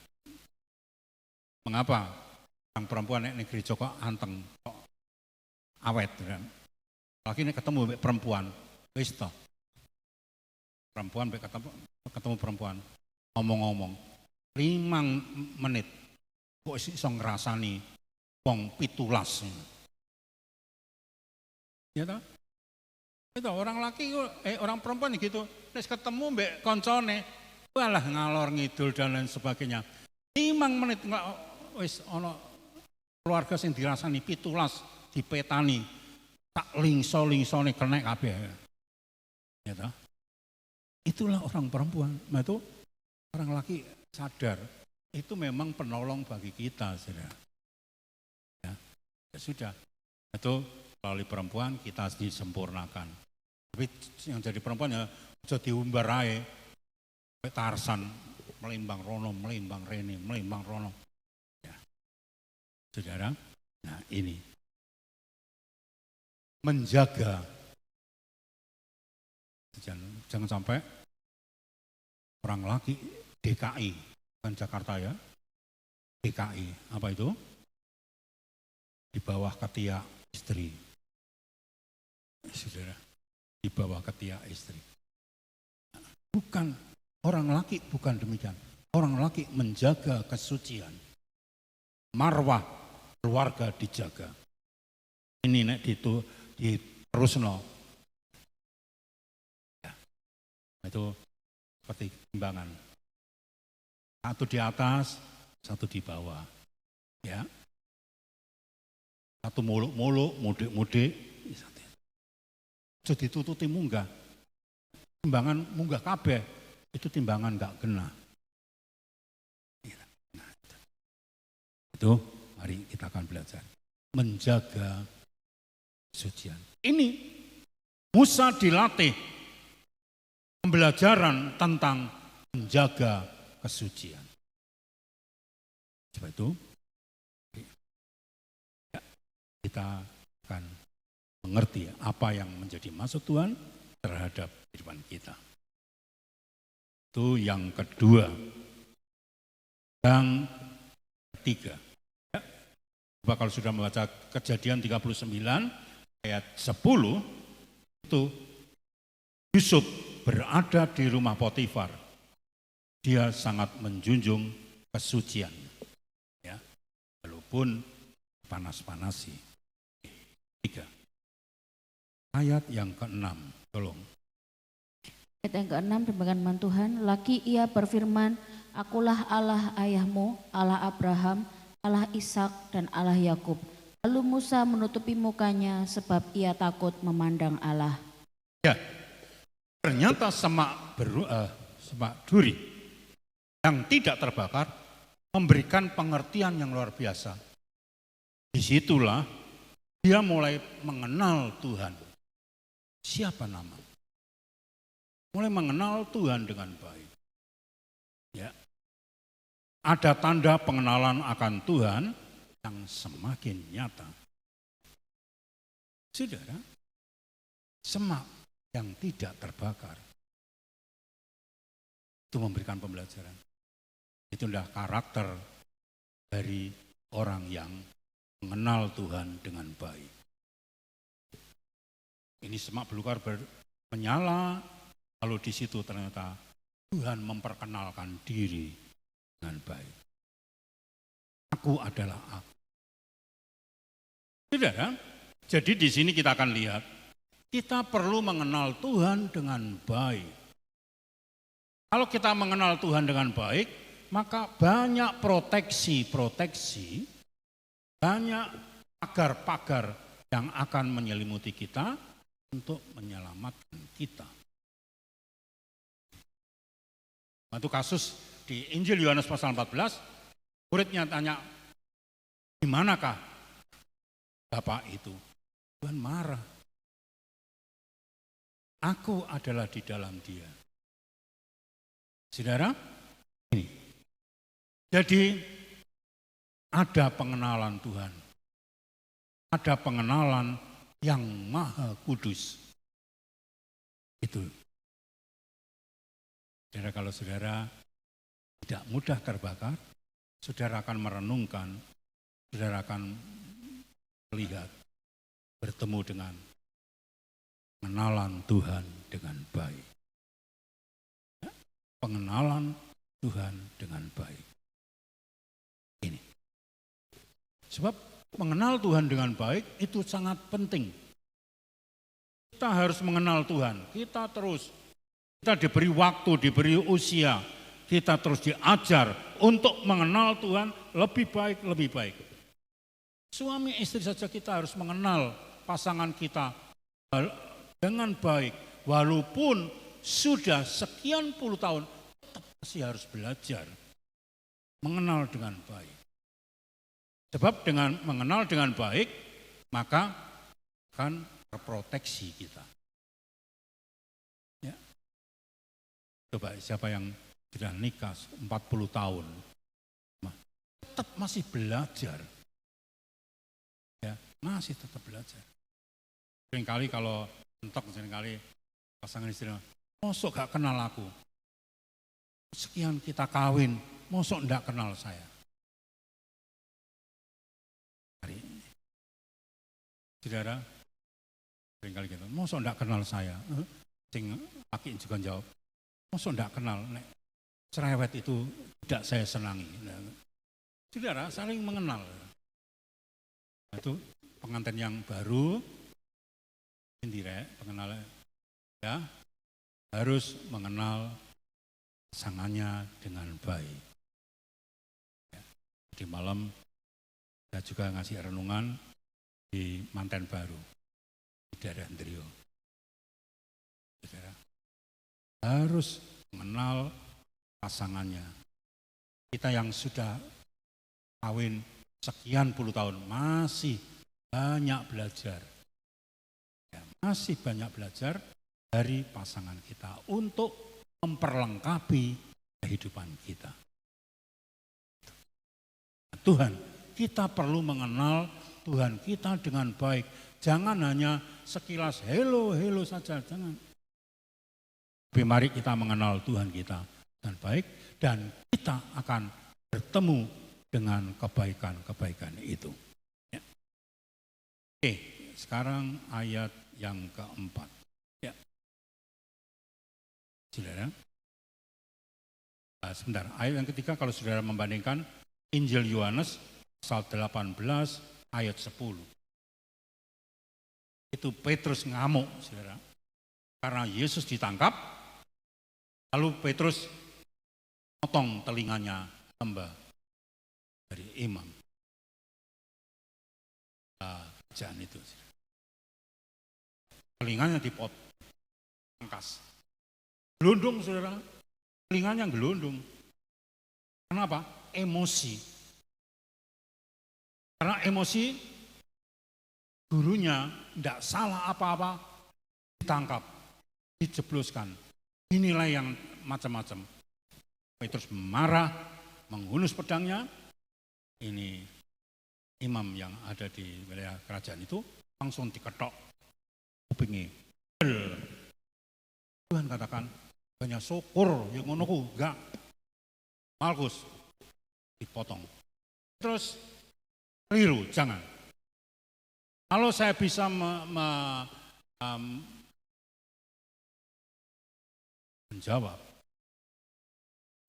Mengapa orang perempuan nek gereja kok anteng, kok awet saudara. Lagi nek ketemu perempuan, wis toh. Perempuan ketemu perempuan, ngomong-ngomong 5 menit kok iso ngrasani wong 17. Ya toh? Itu orang laki, orang perempuan gitu, nek ketemu mbek koncone, walah ngalor ngidul dan lain sebagainya. 5 menit enggak wis ana keluarga sing dirasani 17 dipetani. Tak lingso-lingsone kenek kabeh. Ya toh? Itulah orang perempuan. Nah itu orang laki sadar itu memang penolong bagi kita, Saudara. Ya, ya sudah. Itu melalui perempuan kita disempurnakan. Tapi yang jadi perempuan ya bisa diumbar ae. Tarsan melimbang rono, melimbang rene, melimbang rono. Ya. Saudara, nah ini menjaga. Jangan sampai orang laki DKI, bukan Jakarta ya. DKI, apa itu? Di bawah ketiak istri. Saudara, di bawah ketiak istri. Bukan, orang laki bukan demikian. Orang laki menjaga kesucian. Marwah keluarga dijaga. Ini nek diterusno. Ya. Itu seperti timbangan. Satu di atas, satu di bawah. Ya. Satu muluk-muluk, mudik-mudik. Jadi ditututi munggah. Timbangan munggah kabeh, itu timbangan enggak kena. Nah, itu mari kita akan belajar. menjaga kesucian. Ini Musa dilatih pembelajaran tentang menjaga kesucian. Sebab itu kita akan mengerti apa yang menjadi maksud Tuhan terhadap kehidupan kita. Itu yang kedua. Yang ketiga, coba kalau sudah membaca Kejadian 39 ayat 10, itu Yusuf berada di rumah Potifar. Dia sangat menjunjung kesucian, ya, walaupun panas-panasi. Tiga. Ayat yang ke-6, tolong. Ayat yang ke-6 demikian firman Tuhan, lagi ia berfirman, akulah Allah ayahmu, Allah Abraham, Allah Ishak dan Allah Yakub. Lalu Musa menutupi mukanya sebab ia takut memandang Allah. Ya, ternyata semak duri yang tidak terbakar memberikan pengertian yang luar biasa. Disitulah dia mulai mengenal Tuhan. Siapa nama? Mulai mengenal Tuhan dengan baik. Ya. Ada tanda pengenalan akan Tuhan yang semakin nyata. Saudara, semak yang tidak terbakar itu memberikan pembelajaran. Itu adalah karakter dari orang yang mengenal Tuhan dengan baik. Ini semak belukar menyala, lalu di situ ternyata Tuhan memperkenalkan diri dengan baik. Aku adalah aku. Saudara, jadi di sini kita akan lihat, kita perlu mengenal Tuhan dengan baik. Kalau kita mengenal Tuhan dengan baik, maka banyak proteksi, banyak pagar-pagar yang akan menyelimuti kita untuk menyelamatkan kita. Itu kasus di Injil Yohanes pasal 14, muridnya tanya, di manakah Bapak itu? Tuhan marah. Aku adalah di dalam dia. Saudara, ini. Jadi ada pengenalan Tuhan. Ada pengenalan yang maha kudus. Itu. Saudara, kalau saudara tidak mudah terbakar, saudara akan merenungkan, saudara akan melihat, bertemu dengan pengenalan Tuhan dengan baik. Pengenalan Tuhan dengan baik. Ini. Sebab mengenal Tuhan dengan baik itu sangat penting. Kita harus mengenal Tuhan. Kita diberi waktu, diberi usia. Kita terus diajar untuk mengenal Tuhan lebih baik. Suami istri saja kita harus mengenal pasangan kita dengan baik. Walaupun sudah sekian puluh tahun, tetap masih harus belajar mengenal dengan baik. Sebab dengan mengenal dengan baik, maka akan terproteksi kita. Ya. Coba siapa yang sudah nikah 40 tahun, tetap masih belajar. Ya, masih tetap belajar. Seringkali kalau mentok, seringkali pasangan istri, mosok gak kenal aku. Sekian kita kawin, mosok gak kenal saya. Saudara, seringkali gitu, mosok gak kenal saya. Sing laki juga jawab, mosok gak kenal, nek cerewet itu tidak saya senangi. Saudara, saling mengenal. Itu pengantin yang baru, pengenal ya, harus mengenal pasangannya dengan baik. Ya, di malam saya juga ngasih renungan di manten baru di daerah Andrio. Saudara, harus mengenal pasangannya. Kita yang sudah kawin sekian puluh tahun masih banyak belajar. Ya, masih banyak belajar dari pasangan kita untuk memperlengkapi kehidupan kita. Tuhan, kita perlu mengenal Tuhan kita dengan baik. Jangan hanya sekilas hello saja, jangan. Tapi mari kita mengenal Tuhan kita dengan baik dan kita akan bertemu dengan kebaikan-kebaikan itu. Ya. Oke, sekarang ayat yang keempat. Ya. Saudara. Sebentar, ayat yang ketiga kalau saudara membandingkan Injil Yohanes pasal 18 ayat 10. Itu Petrus ngamuk, saudara. Karena Yesus ditangkap, lalu Petrus potong telinganya hamba dari imam. Kerjaan itu. Telinganya dipotong, angkas. Gelundung, saudara. Telinganya gelundung. Kenapa? Emosi. Karena emosi, gurunya tidak salah apa-apa, ditangkap, dijebloskan, dinilai yang macam-macam. Petrus marah, menghunus pedangnya. Ini imam yang ada di wilayah kerajaan itu langsung diketok kupingnya. Tuhan katakan, banyak syukur yang ngonoku, enggak. Malkus dipotong. Terus keliru, jangan. Kalau saya bisa menjawab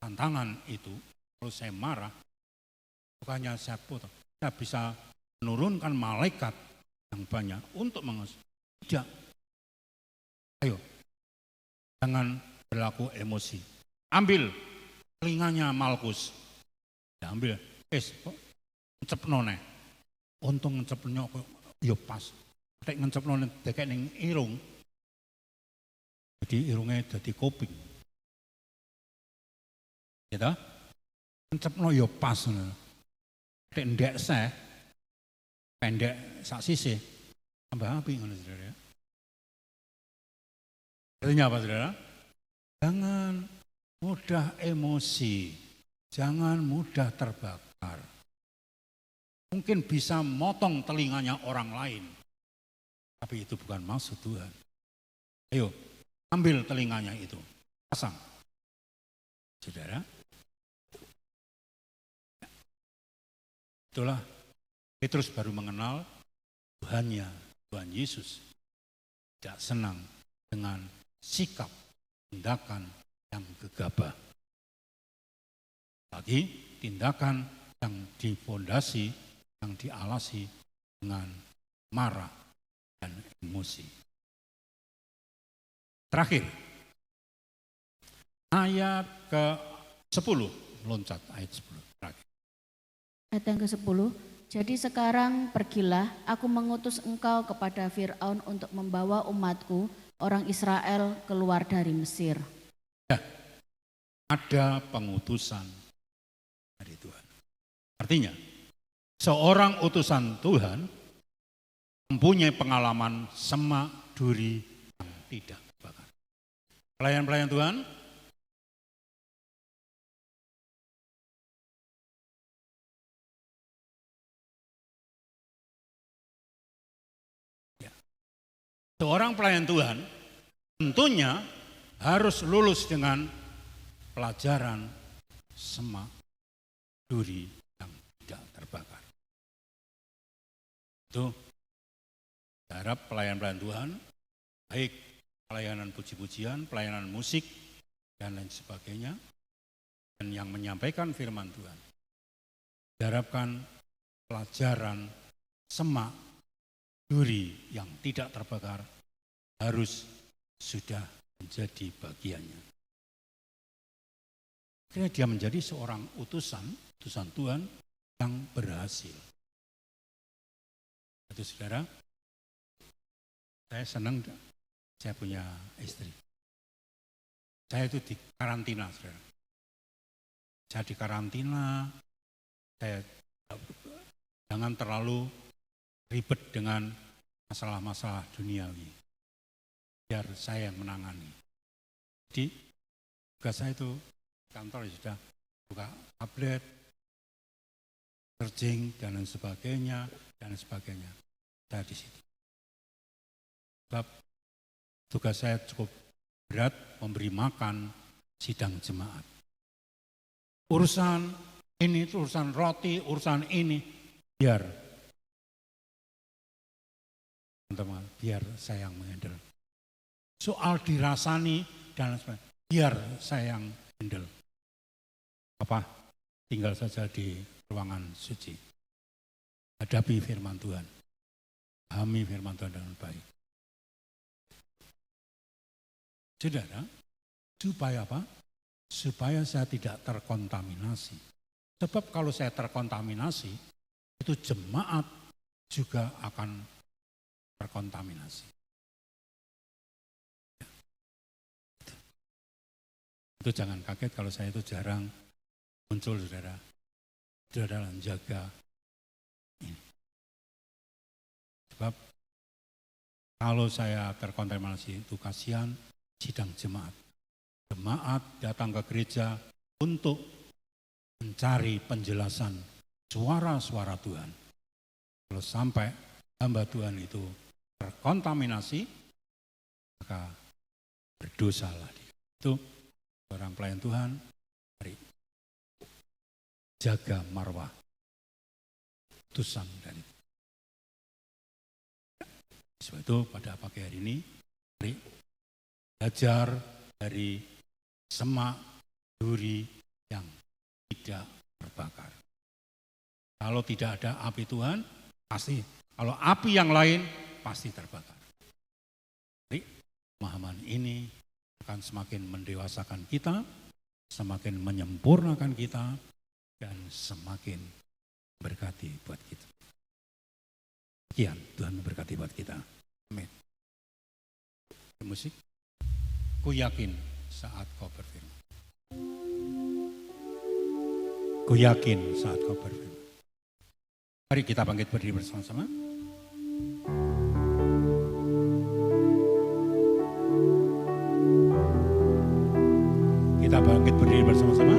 tantangan itu, kalau saya marah, bukannya saya potong, saya bisa menurunkan malaikat yang banyak untuk mengusir. Tidak. Ayo, jangan berlaku emosi. Ambil telinganya Malkus. Ambil, ngecepno nih. Untung ngecepno ya pas. Tek ngecepno dekek ning irung. Jadi irungnya jadi kuping. Ya, ngecepno ya pas. Tek ndek saya, pendek sak sisih. Tambah api ngono saudara. Artinya apa saudara? Jangan mudah emosi, jangan mudah terbakar. Mungkin bisa motong telinganya orang lain, tapi itu bukan maksud Tuhan. Ayo, ambil telinganya itu, pasang. Saudara, itulah Petrus baru mengenal Tuhannya, Tuhan Yesus. Tidak senang dengan sikap, tindakan yang gegabah. Lagi tindakan yang difondasi, yang dialasi dengan marah dan emosi. Terakhir, ayat ke-10, loncat ayat 10. Terakhir. Ayat yang ke-10, jadi sekarang pergilah, aku mengutus engkau kepada Fir'aun untuk membawa umatku, orang Israel keluar dari Mesir. Ya, ada pengutusan dari Tuhan. Artinya, seorang utusan Tuhan mempunyai pengalaman semak duri yang tidak terbakar. Pelayan-pelayan Tuhan, ya. Seorang pelayan Tuhan tentunya harus lulus dengan pelajaran semak duri yang tidak terbakar. Itu harap pelayan-pelayan Tuhan, baik pelayanan puji-pujian, pelayanan musik, dan lain sebagainya, dan yang menyampaikan firman Tuhan. Diharapkan pelajaran semak duri yang tidak terbakar harus sudah menjadi bagiannya. Akhirnya dia menjadi seorang utusan Tuhan yang berhasil. Itu saudara, saya senang saya punya istri. Saya itu di karantina, saudara. Saya di karantina, saya jangan terlalu ribet dengan masalah-masalah duniawi. Biar saya yang menangani. Jadi tugas saya itu kantor sudah buka tablet, searching dan lain sebagainya. Saya di situ. Sebab tugas saya cukup berat, memberi makan sidang jemaat. Urusan ini, urusan roti, urusan ini, biar teman-teman, biar saya yang menghandle. Soal dirasani dan lain sebagainya, biar saya yang handle. Apa? Tinggal saja di ruangan suci. Hadapi firman Tuhan. Pahami firman Tuhan dengan baik. Saudara, supaya apa? Supaya saya tidak terkontaminasi. Sebab kalau saya terkontaminasi, itu jemaat juga akan terkontaminasi. Itu jangan kaget kalau saya itu jarang muncul, saudara. Itu adalah menjaga ini. Sebab kalau saya terkontaminasi itu kasihan sidang jemaat. Jemaat datang ke gereja untuk mencari penjelasan suara-suara Tuhan. Kalau sampai hamba Tuhan itu terkontaminasi, maka berdosalah dia. Itu orang pelayan Tuhan, mari jaga marwah utusan dari. Sebab itu pada pagi hari ini, mari belajar dari semak duri yang tidak terbakar. Kalau tidak ada api Tuhan, pasti. Kalau api yang lain, pasti terbakar. Jadi, pemahaman ini akan semakin mendewasakan kita, semakin menyempurnakan kita, dan semakin berkati buat kita. Sekian, Tuhan memberkati buat kita. Amin. Musik. Ku yakin saat kau berfirman. Ku yakin saat kau berfirman. Mari kita bangkit berdiri bersama-sama. Kita bangkit berdiri bersama-sama.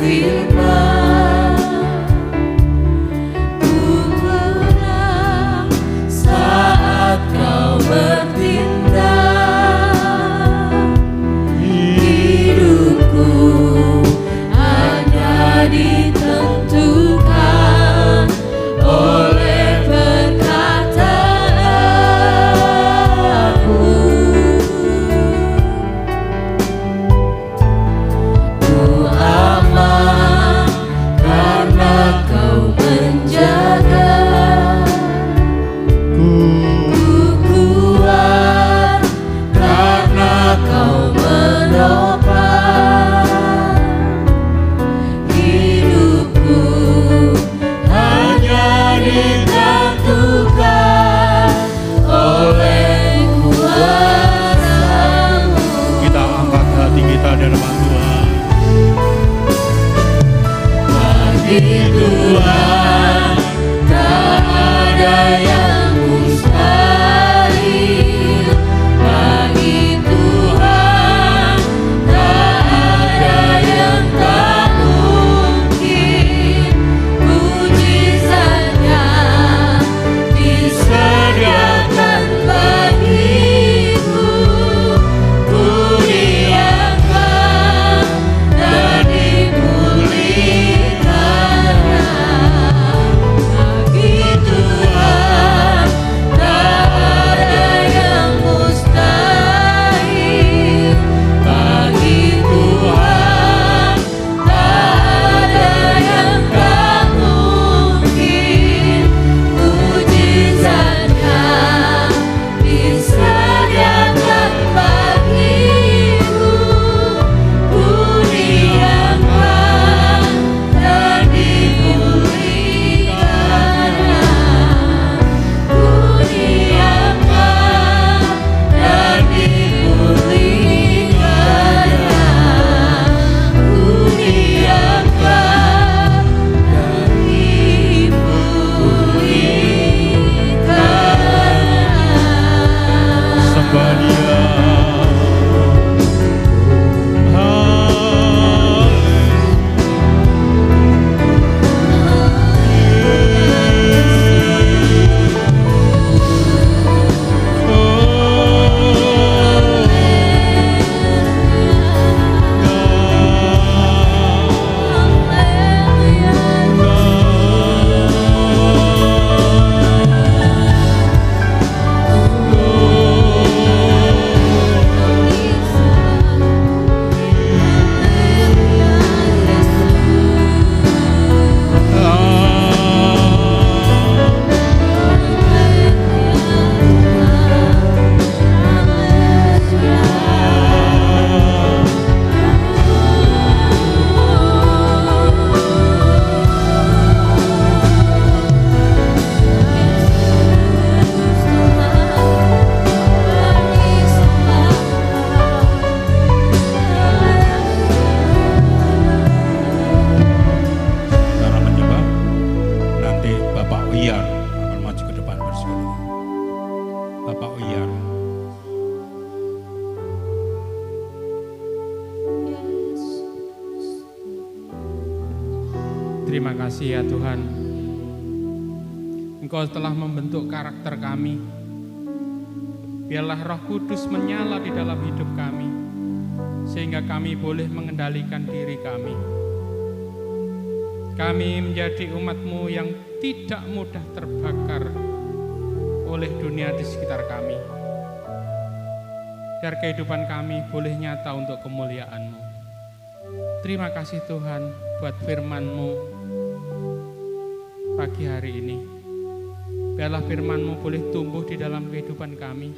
Firman, ku kenal Terima kasih ya Tuhan, Engkau telah membentuk karakter kami. Biarlah Roh Kudus menyala di dalam hidup kami, sehingga kami boleh mengendalikan diri kami. Kami menjadi umat-Mu yang tidak mudah terbakar oleh dunia di sekitar kami. Biar kehidupan kami boleh nyata untuk kemuliaan-Mu. Terima kasih Tuhan buat firman-Mu pagi hari ini. Biarlah firman-Mu boleh tumbuh di dalam kehidupan kami,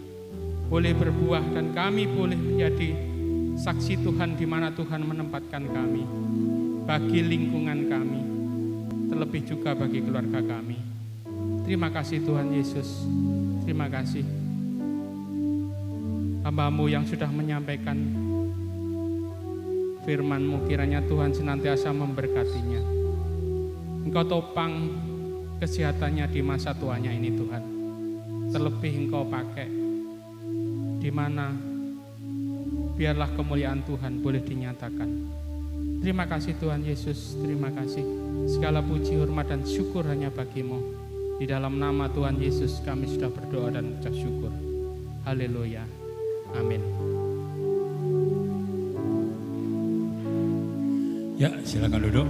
boleh berbuah, dan kami boleh menjadi saksi Tuhan di mana Tuhan menempatkan kami, bagi lingkungan kami, terlebih juga bagi keluarga kami. Terima kasih Tuhan Yesus, terima kasih hamba-Mu yang sudah menyampaikan firman-Mu, kiranya Tuhan senantiasa memberkatinya. Engkau topang kesehatannya di masa tuanya ini Tuhan. Terlebih Engkau pakai di mana biarlah kemuliaan Tuhan boleh dinyatakan. Terima kasih Tuhan Yesus, terima kasih. Segala puji, hormat, dan syukur hanya bagi-Mu. Di dalam nama Tuhan Yesus kami sudah berdoa dan mengucap syukur. Haleluya. Amin. Ya, silakan duduk.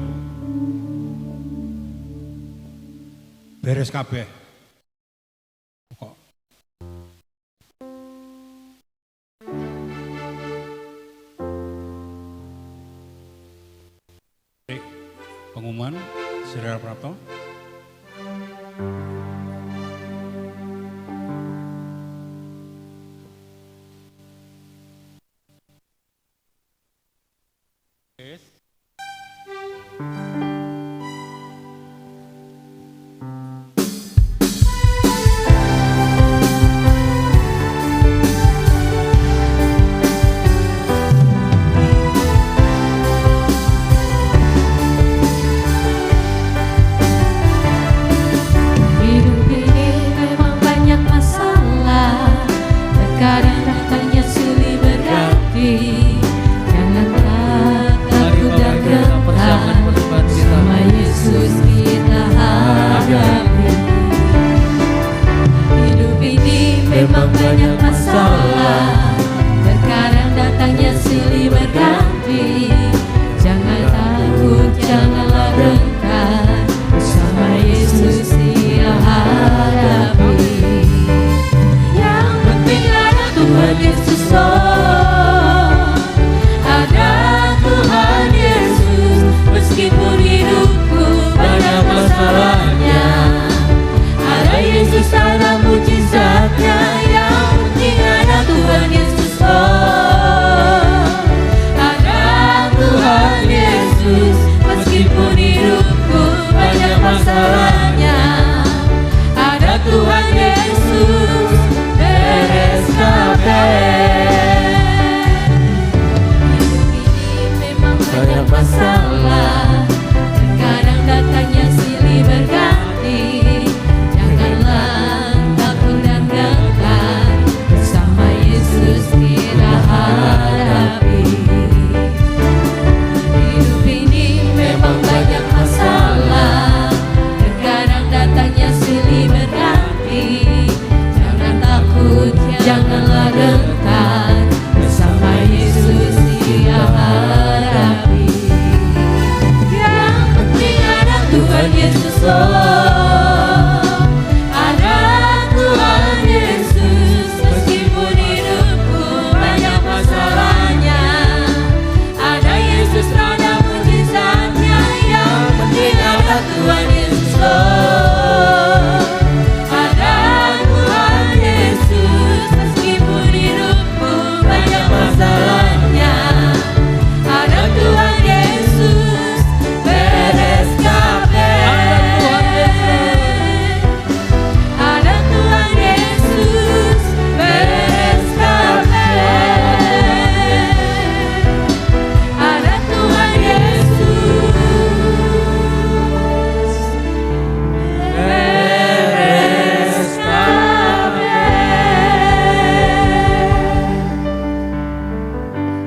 Beres kabeh. Kok. Pengumuman, Saudara Prapto. Tuhan Yesus beres kabeh. Hidup ini memang banyak masalah, terkadang datangnya silih berganti. Janganlah takut dan gentar, bersama Yesus kita hadapi. Hidup ini memang banyak masalah, terkadang datangnya silih berganti. Jangan takut, janganlah gentar, bersama Yesus kita hadapi. Yang penting ada Tuhan Yesus, oh, ada Tuhan Yesus. Meskipun hidupku banyak masalahnya, ada Yesus ada mujizatnya. Yang penting ada Tuhan Yesus, oh, ada Tuhan Yesus. Meskipun hidupku banyak masalahnya, ada Tuhan Yesus beres kabeh. Ada Tuhan Yesus beres kabeh. Ada Tuhan Yesus beres kabeh.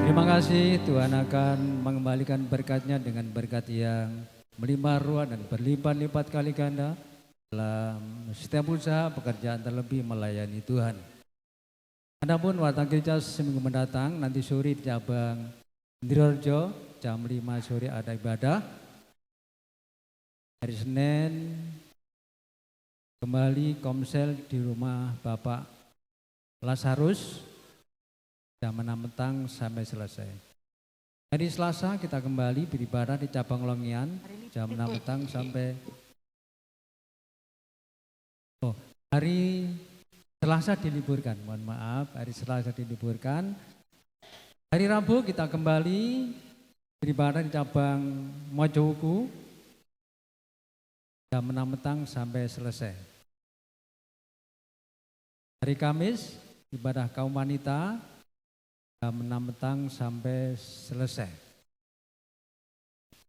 Terima kasih, Tuhan akan mengembalikan berkat-Nya dengan berkat yang melimpah ruah dan berlipat-lipat kali ganda dalam setiap usaha pekerjaan, terlebih melayani Tuhan. Adapun warta gereja seminggu mendatang, nanti sore di cabang Indrajo jam 5 sore ada ibadah. Hari Senin kembali komsel di rumah Bapak Lazarus jam 6 petang sampai selesai. Hari Selasa kita kembali beribadah di cabang Longian jam 6 petang sampai hari Selasa diliburkan, mohon maaf, hari Selasa diliburkan. Hari Rabu kita kembali beribadah di cabang Mojowuku jam 6 petang sampai selesai. Hari Kamis ibadah kaum wanita jam 6 petang sampai selesai.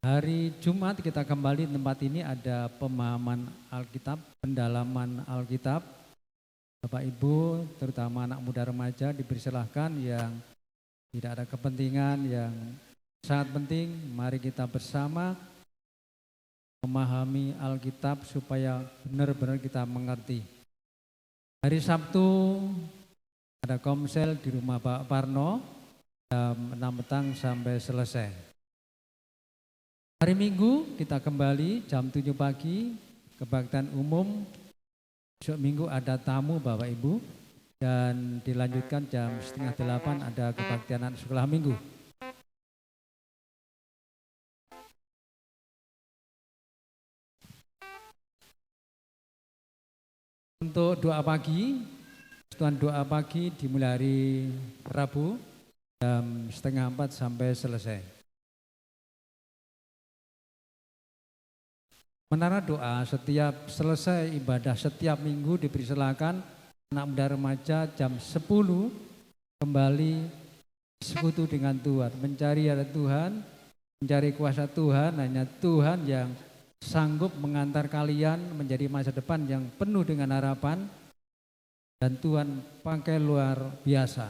Hari Jumat kita kembali di tempat ini ada pemahaman Alkitab, pendalaman Alkitab. Bapak Ibu, terutama anak muda remaja dipersilahkan yang tidak ada kepentingan yang sangat penting, mari kita bersama memahami Alkitab supaya benar-benar kita mengerti. Hari Sabtu ada komsel di rumah Pak Parno jam 6 petang sampai selesai. Hari Minggu kita kembali jam 7 pagi kebaktian umum. Besok Minggu ada tamu Bapak Ibu dan dilanjutkan jam 7:30 ada kebaktian anak sekolah minggu. Untuk doa pagi, Tuhan doa pagi dimulai hari Rabu jam 3:30 sampai selesai. Menara doa setiap selesai ibadah setiap minggu dipersilakan anak muda remaja jam 10 kembali sekutu dengan Tuhan, mencari ada Tuhan, mencari kuasa Tuhan. Hanya Tuhan yang sanggup mengantar kalian menjadi masa depan yang penuh dengan harapan dan Tuhan pakai luar biasa.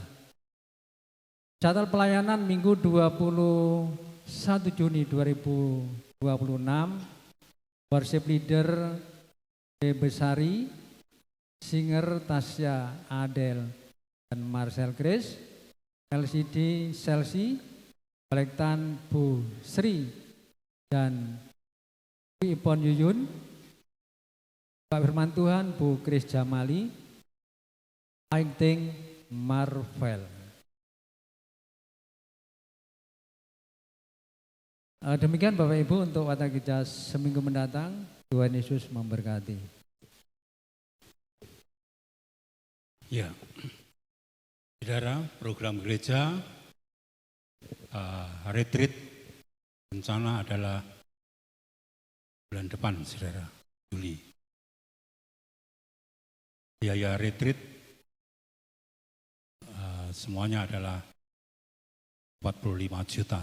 Catat pelayanan Minggu 21 Juni 2026, worship leader Besari, singer Tasya Adel dan Marcel Grace, LCD Chelsea, kolektan Bu Sri dan Bu Ipon Yuyun, Pak Firman Tuhan Bu Kris Jamali, Acting Marvel. Demikian Bapak Ibu untuk watak gereja seminggu mendatang. Tuhan Yesus memberkati. Ya, saudara, program gereja retreat rencana adalah bulan depan, saudara, Juli. biaya retreat semuanya adalah 45 juta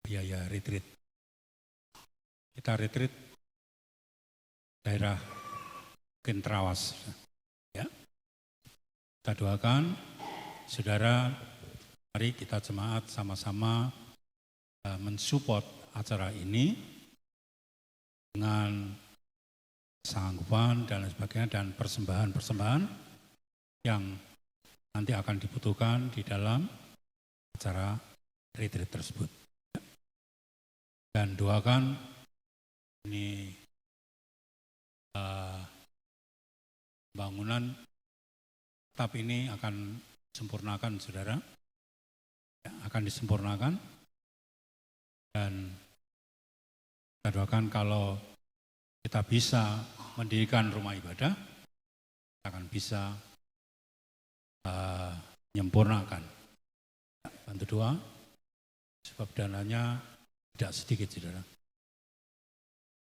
biaya retreat. Kita retreat daerah Kentrawas. Ya. Kita doakan, saudara, mari kita jemaat sama-sama mensupport acara ini dengan sanggupan dan sebagainya dan persembahan-persembahan yang nanti akan dibutuhkan di dalam acara retreat tersebut. Dan doakan ini bangunan tapi ini akan disempurnakan, saudara, ya, akan disempurnakan, dan kita doakan kalau kita bisa mendirikan rumah ibadah, kita akan bisa menyempurnakan. Bantu doa, sebab dananya tidak sedikit, saudara.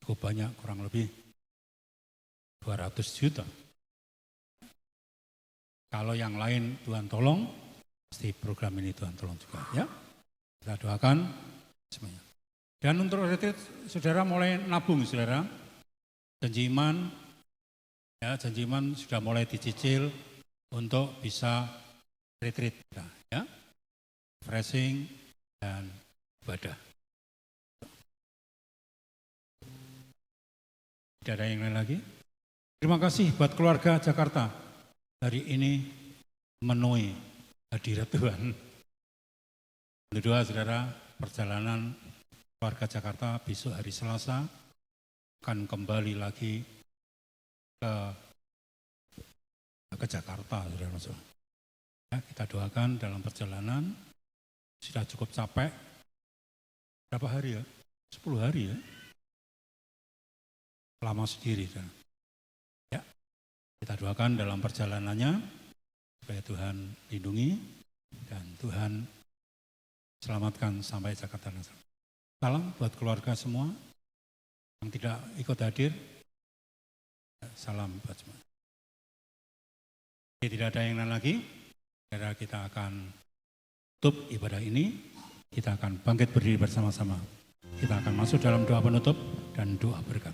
Cukup banyak, kurang lebih 200 juta. Kalau yang lain Tuhan tolong, pasti program ini Tuhan tolong juga. Ya, kita doakan semuanya. Dan untuk retreat, saudara mulai nabung, saudara. Janji iman, ya, janji iman sudah mulai dicicil untuk bisa retreat, ya, refreshing dan ibadah. Tidak ada yang lain lagi? Terima kasih buat keluarga Jakarta. Hari ini memenuhi hadirat Tuhan. Kedua, saudara, perjalanan keluarga Jakarta besok hari Selasa akan kembali lagi ke Jakarta, saudara. Ya, kita doakan dalam perjalanan, sudah cukup capek. Berapa hari ya? 10 hari ya? Lama sendiri. Saudara. Ya, kita doakan dalam perjalanannya supaya Tuhan lindungi dan Tuhan selamatkan sampai Jakarta. Salam buat keluarga semua yang tidak ikut hadir. Salam buat semua. Tidak ada yang lain lagi. Saudara, kita akan tutup ibadah ini. Kita akan bangkit berdiri bersama-sama. Kita akan masuk dalam doa penutup dan doa berkat.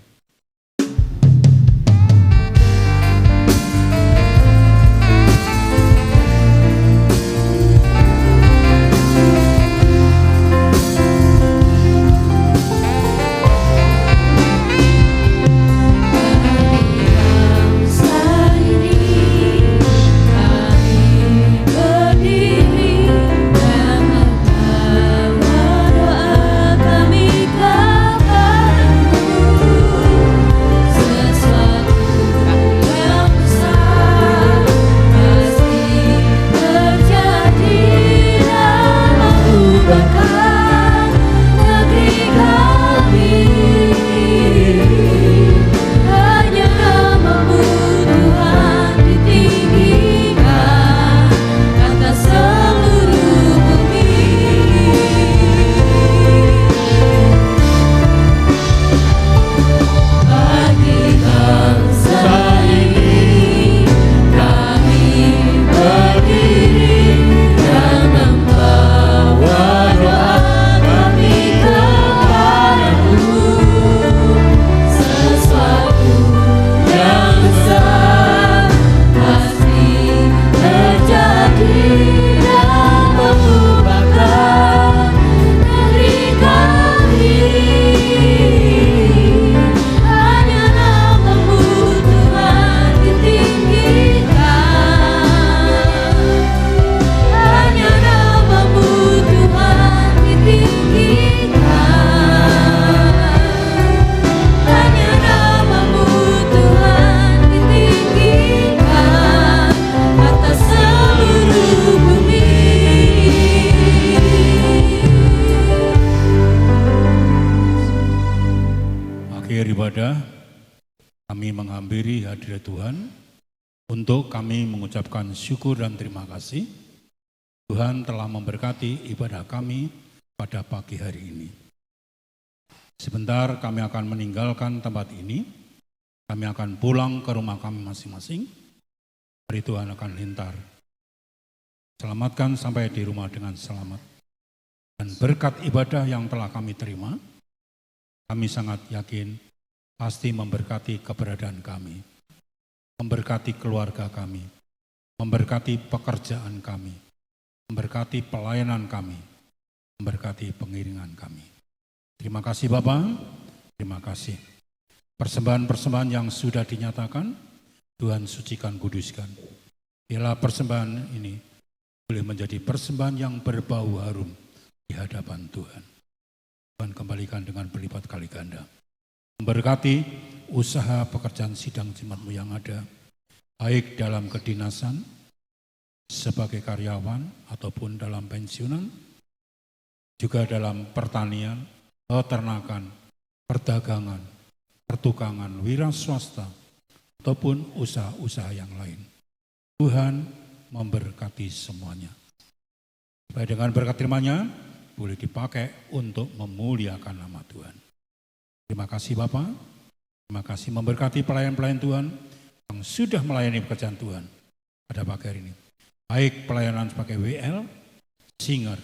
Ibadah kami menghampiri hadirat Tuhan untuk kami mengucapkan syukur dan terima kasih. Tuhan telah memberkati ibadah kami pada pagi hari ini. Sebentar kami akan meninggalkan tempat ini. Kami akan pulang ke rumah kami masing-masing. Hari Tuhan akan lintar. Selamatkan sampai di rumah dengan selamat. Dan berkat ibadah yang telah kami terima, kami sangat yakin pasti memberkati keberadaan kami, memberkati keluarga kami, memberkati pekerjaan kami, memberkati pelayanan kami, memberkati pengiringan kami. Terima kasih Bapak, terima kasih. Persembahan-persembahan yang sudah dinyatakan, Tuhan sucikan, kuduskan. Biarlah persembahan ini boleh menjadi persembahan yang berbau harum di hadapan Tuhan. Tuhan kembalikan dengan berlipat kali ganda. Memberkati usaha pekerjaan sidang jemaatmu yang ada, baik dalam kedinasan, sebagai karyawan, ataupun dalam pensiunan, juga dalam pertanian, peternakan, perdagangan, pertukangan, wira swasta, ataupun usaha-usaha yang lain. Tuhan memberkati semuanya. Supaya dengan berkat firman-Nya boleh dipakai untuk memuliakan nama Tuhan. Terima kasih Bapak. Terima kasih memberkati pelayan-pelayan Tuhan yang sudah melayani pekerjaan Tuhan pada pagi hari ini. Baik pelayanan sebagai WL, singer,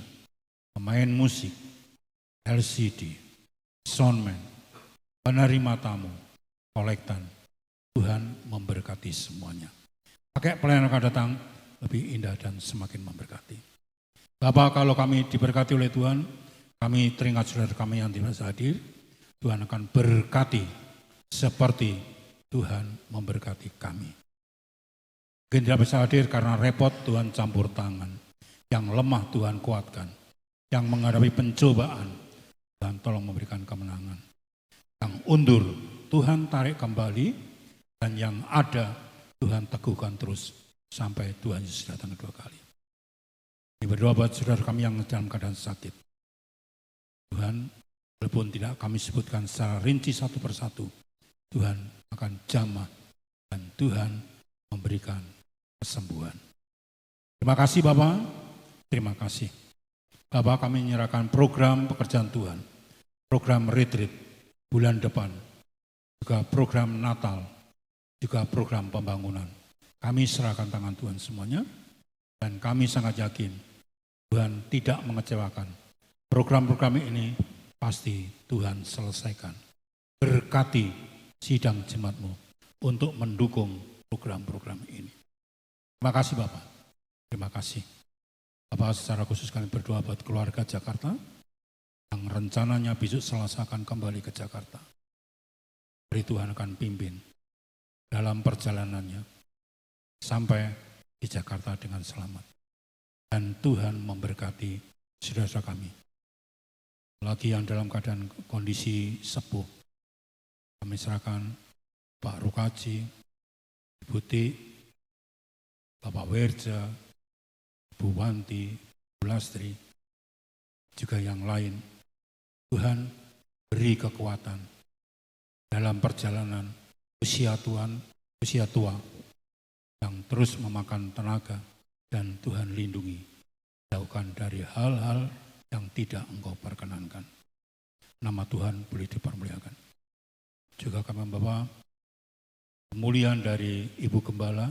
pemain musik, LCD, soundman, penerima tamu, kolektan. Tuhan memberkati semuanya. Pakai pelayanan akan datang lebih indah dan semakin memberkati. Bapak, kalau kami diberkati oleh Tuhan, kami teringat saudara kami yang tidak bisa hadir, Tuhan akan berkati seperti Tuhan memberkati kami. Mungkin tidak bisa hadir karena repot, Tuhan campur tangan. Yang lemah Tuhan kuatkan. Yang menghadapi pencobaan, Tuhan tolong memberikan kemenangan. Yang undur, Tuhan tarik kembali. Dan yang ada, Tuhan teguhkan terus sampai Tuhan Yesus datang kedua kali. Ini berdoa buat saudara kami yang dalam keadaan sakit. Tuhan, walaupun tidak kami sebutkan secara rinci satu persatu, Tuhan akan jamah dan Tuhan memberikan kesembuhan. Terima kasih Bapak, terima kasih. Bapak, kami menyerahkan program pekerjaan Tuhan, program retreat bulan depan, juga program Natal, juga program pembangunan. Kami serahkan tangan Tuhan semuanya, dan kami sangat yakin Tuhan tidak mengecewakan. Program-program ini pasti Tuhan selesaikan. Berkati sidang jemaatmu untuk mendukung program-program ini. Terima kasih Bapak, terima kasih. Bapak, secara khusus kami berdoa buat keluarga Jakarta yang rencananya besok Selasa akan kembali ke Jakarta. Beri Tuhan akan pimpin dalam perjalanannya sampai di Jakarta dengan selamat. Dan Tuhan memberkati saudara kami. Lagi yang dalam keadaan kondisi sepuh, kami serahkan Pak Rukaji, Ibu Tik, Bapak Werja, Ibu Wanti, Ibu Lastri, juga yang lain. Tuhan beri kekuatan dalam perjalanan usia tua yang terus memakan tenaga, dan Tuhan lindungi, jauhkan dari hal-hal yang tidak Engkau perkenankan. Nama Tuhan boleh dipermuliakan. Juga kami membawa kemuliaan dari Ibu Gembala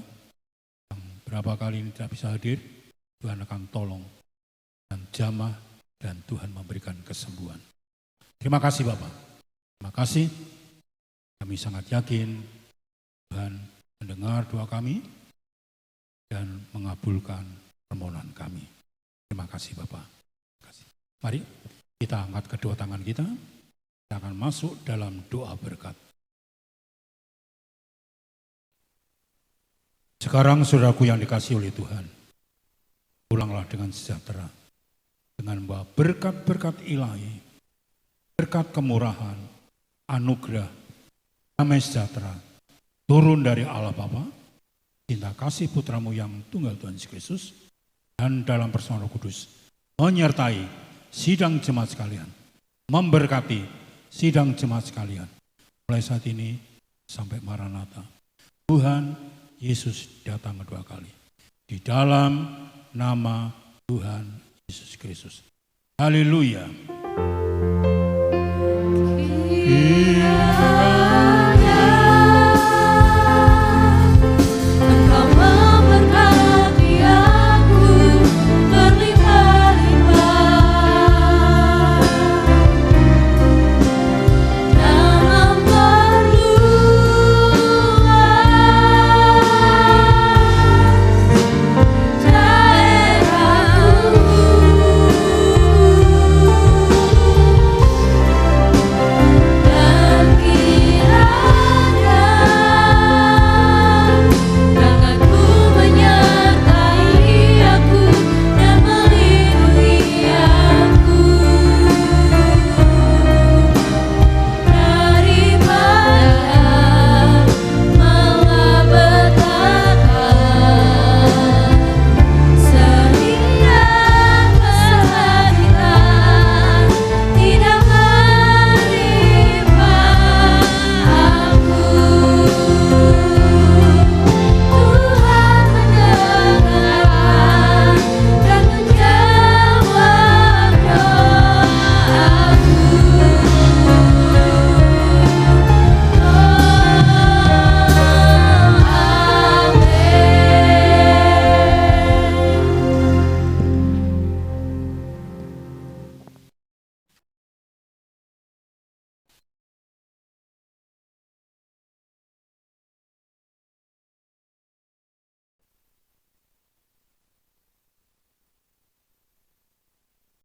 yang berapa kali ini tidak bisa hadir. Tuhan akan tolong dan jamah, dan Tuhan memberikan kesembuhan. Terima kasih Bapak. Terima kasih. Kami sangat yakin Tuhan mendengar doa kami dan mengabulkan permohonan kami. Terima kasih Bapak. Terima kasih. Mari kita angkat kedua tangan kita. Kita akan masuk dalam doa berkat. Sekarang saudaraku yang dikasihi oleh Tuhan, pulanglah dengan sejahtera, dengan membawa berkat-berkat ilahi, berkat kemurahan, anugerah, damai sejahtera, turun dari Allah Bapa, cinta kasih putramu yang tunggal Tuhan Yesus Kristus, dan dalam persaudaraan Roh Kudus, menyertai sidang jemaat sekalian, memberkati sidang jemaat sekalian, mulai saat ini sampai Maranatha. Tuhan Yesus datang kedua kali, di dalam nama Tuhan Yesus Kristus. Haleluya.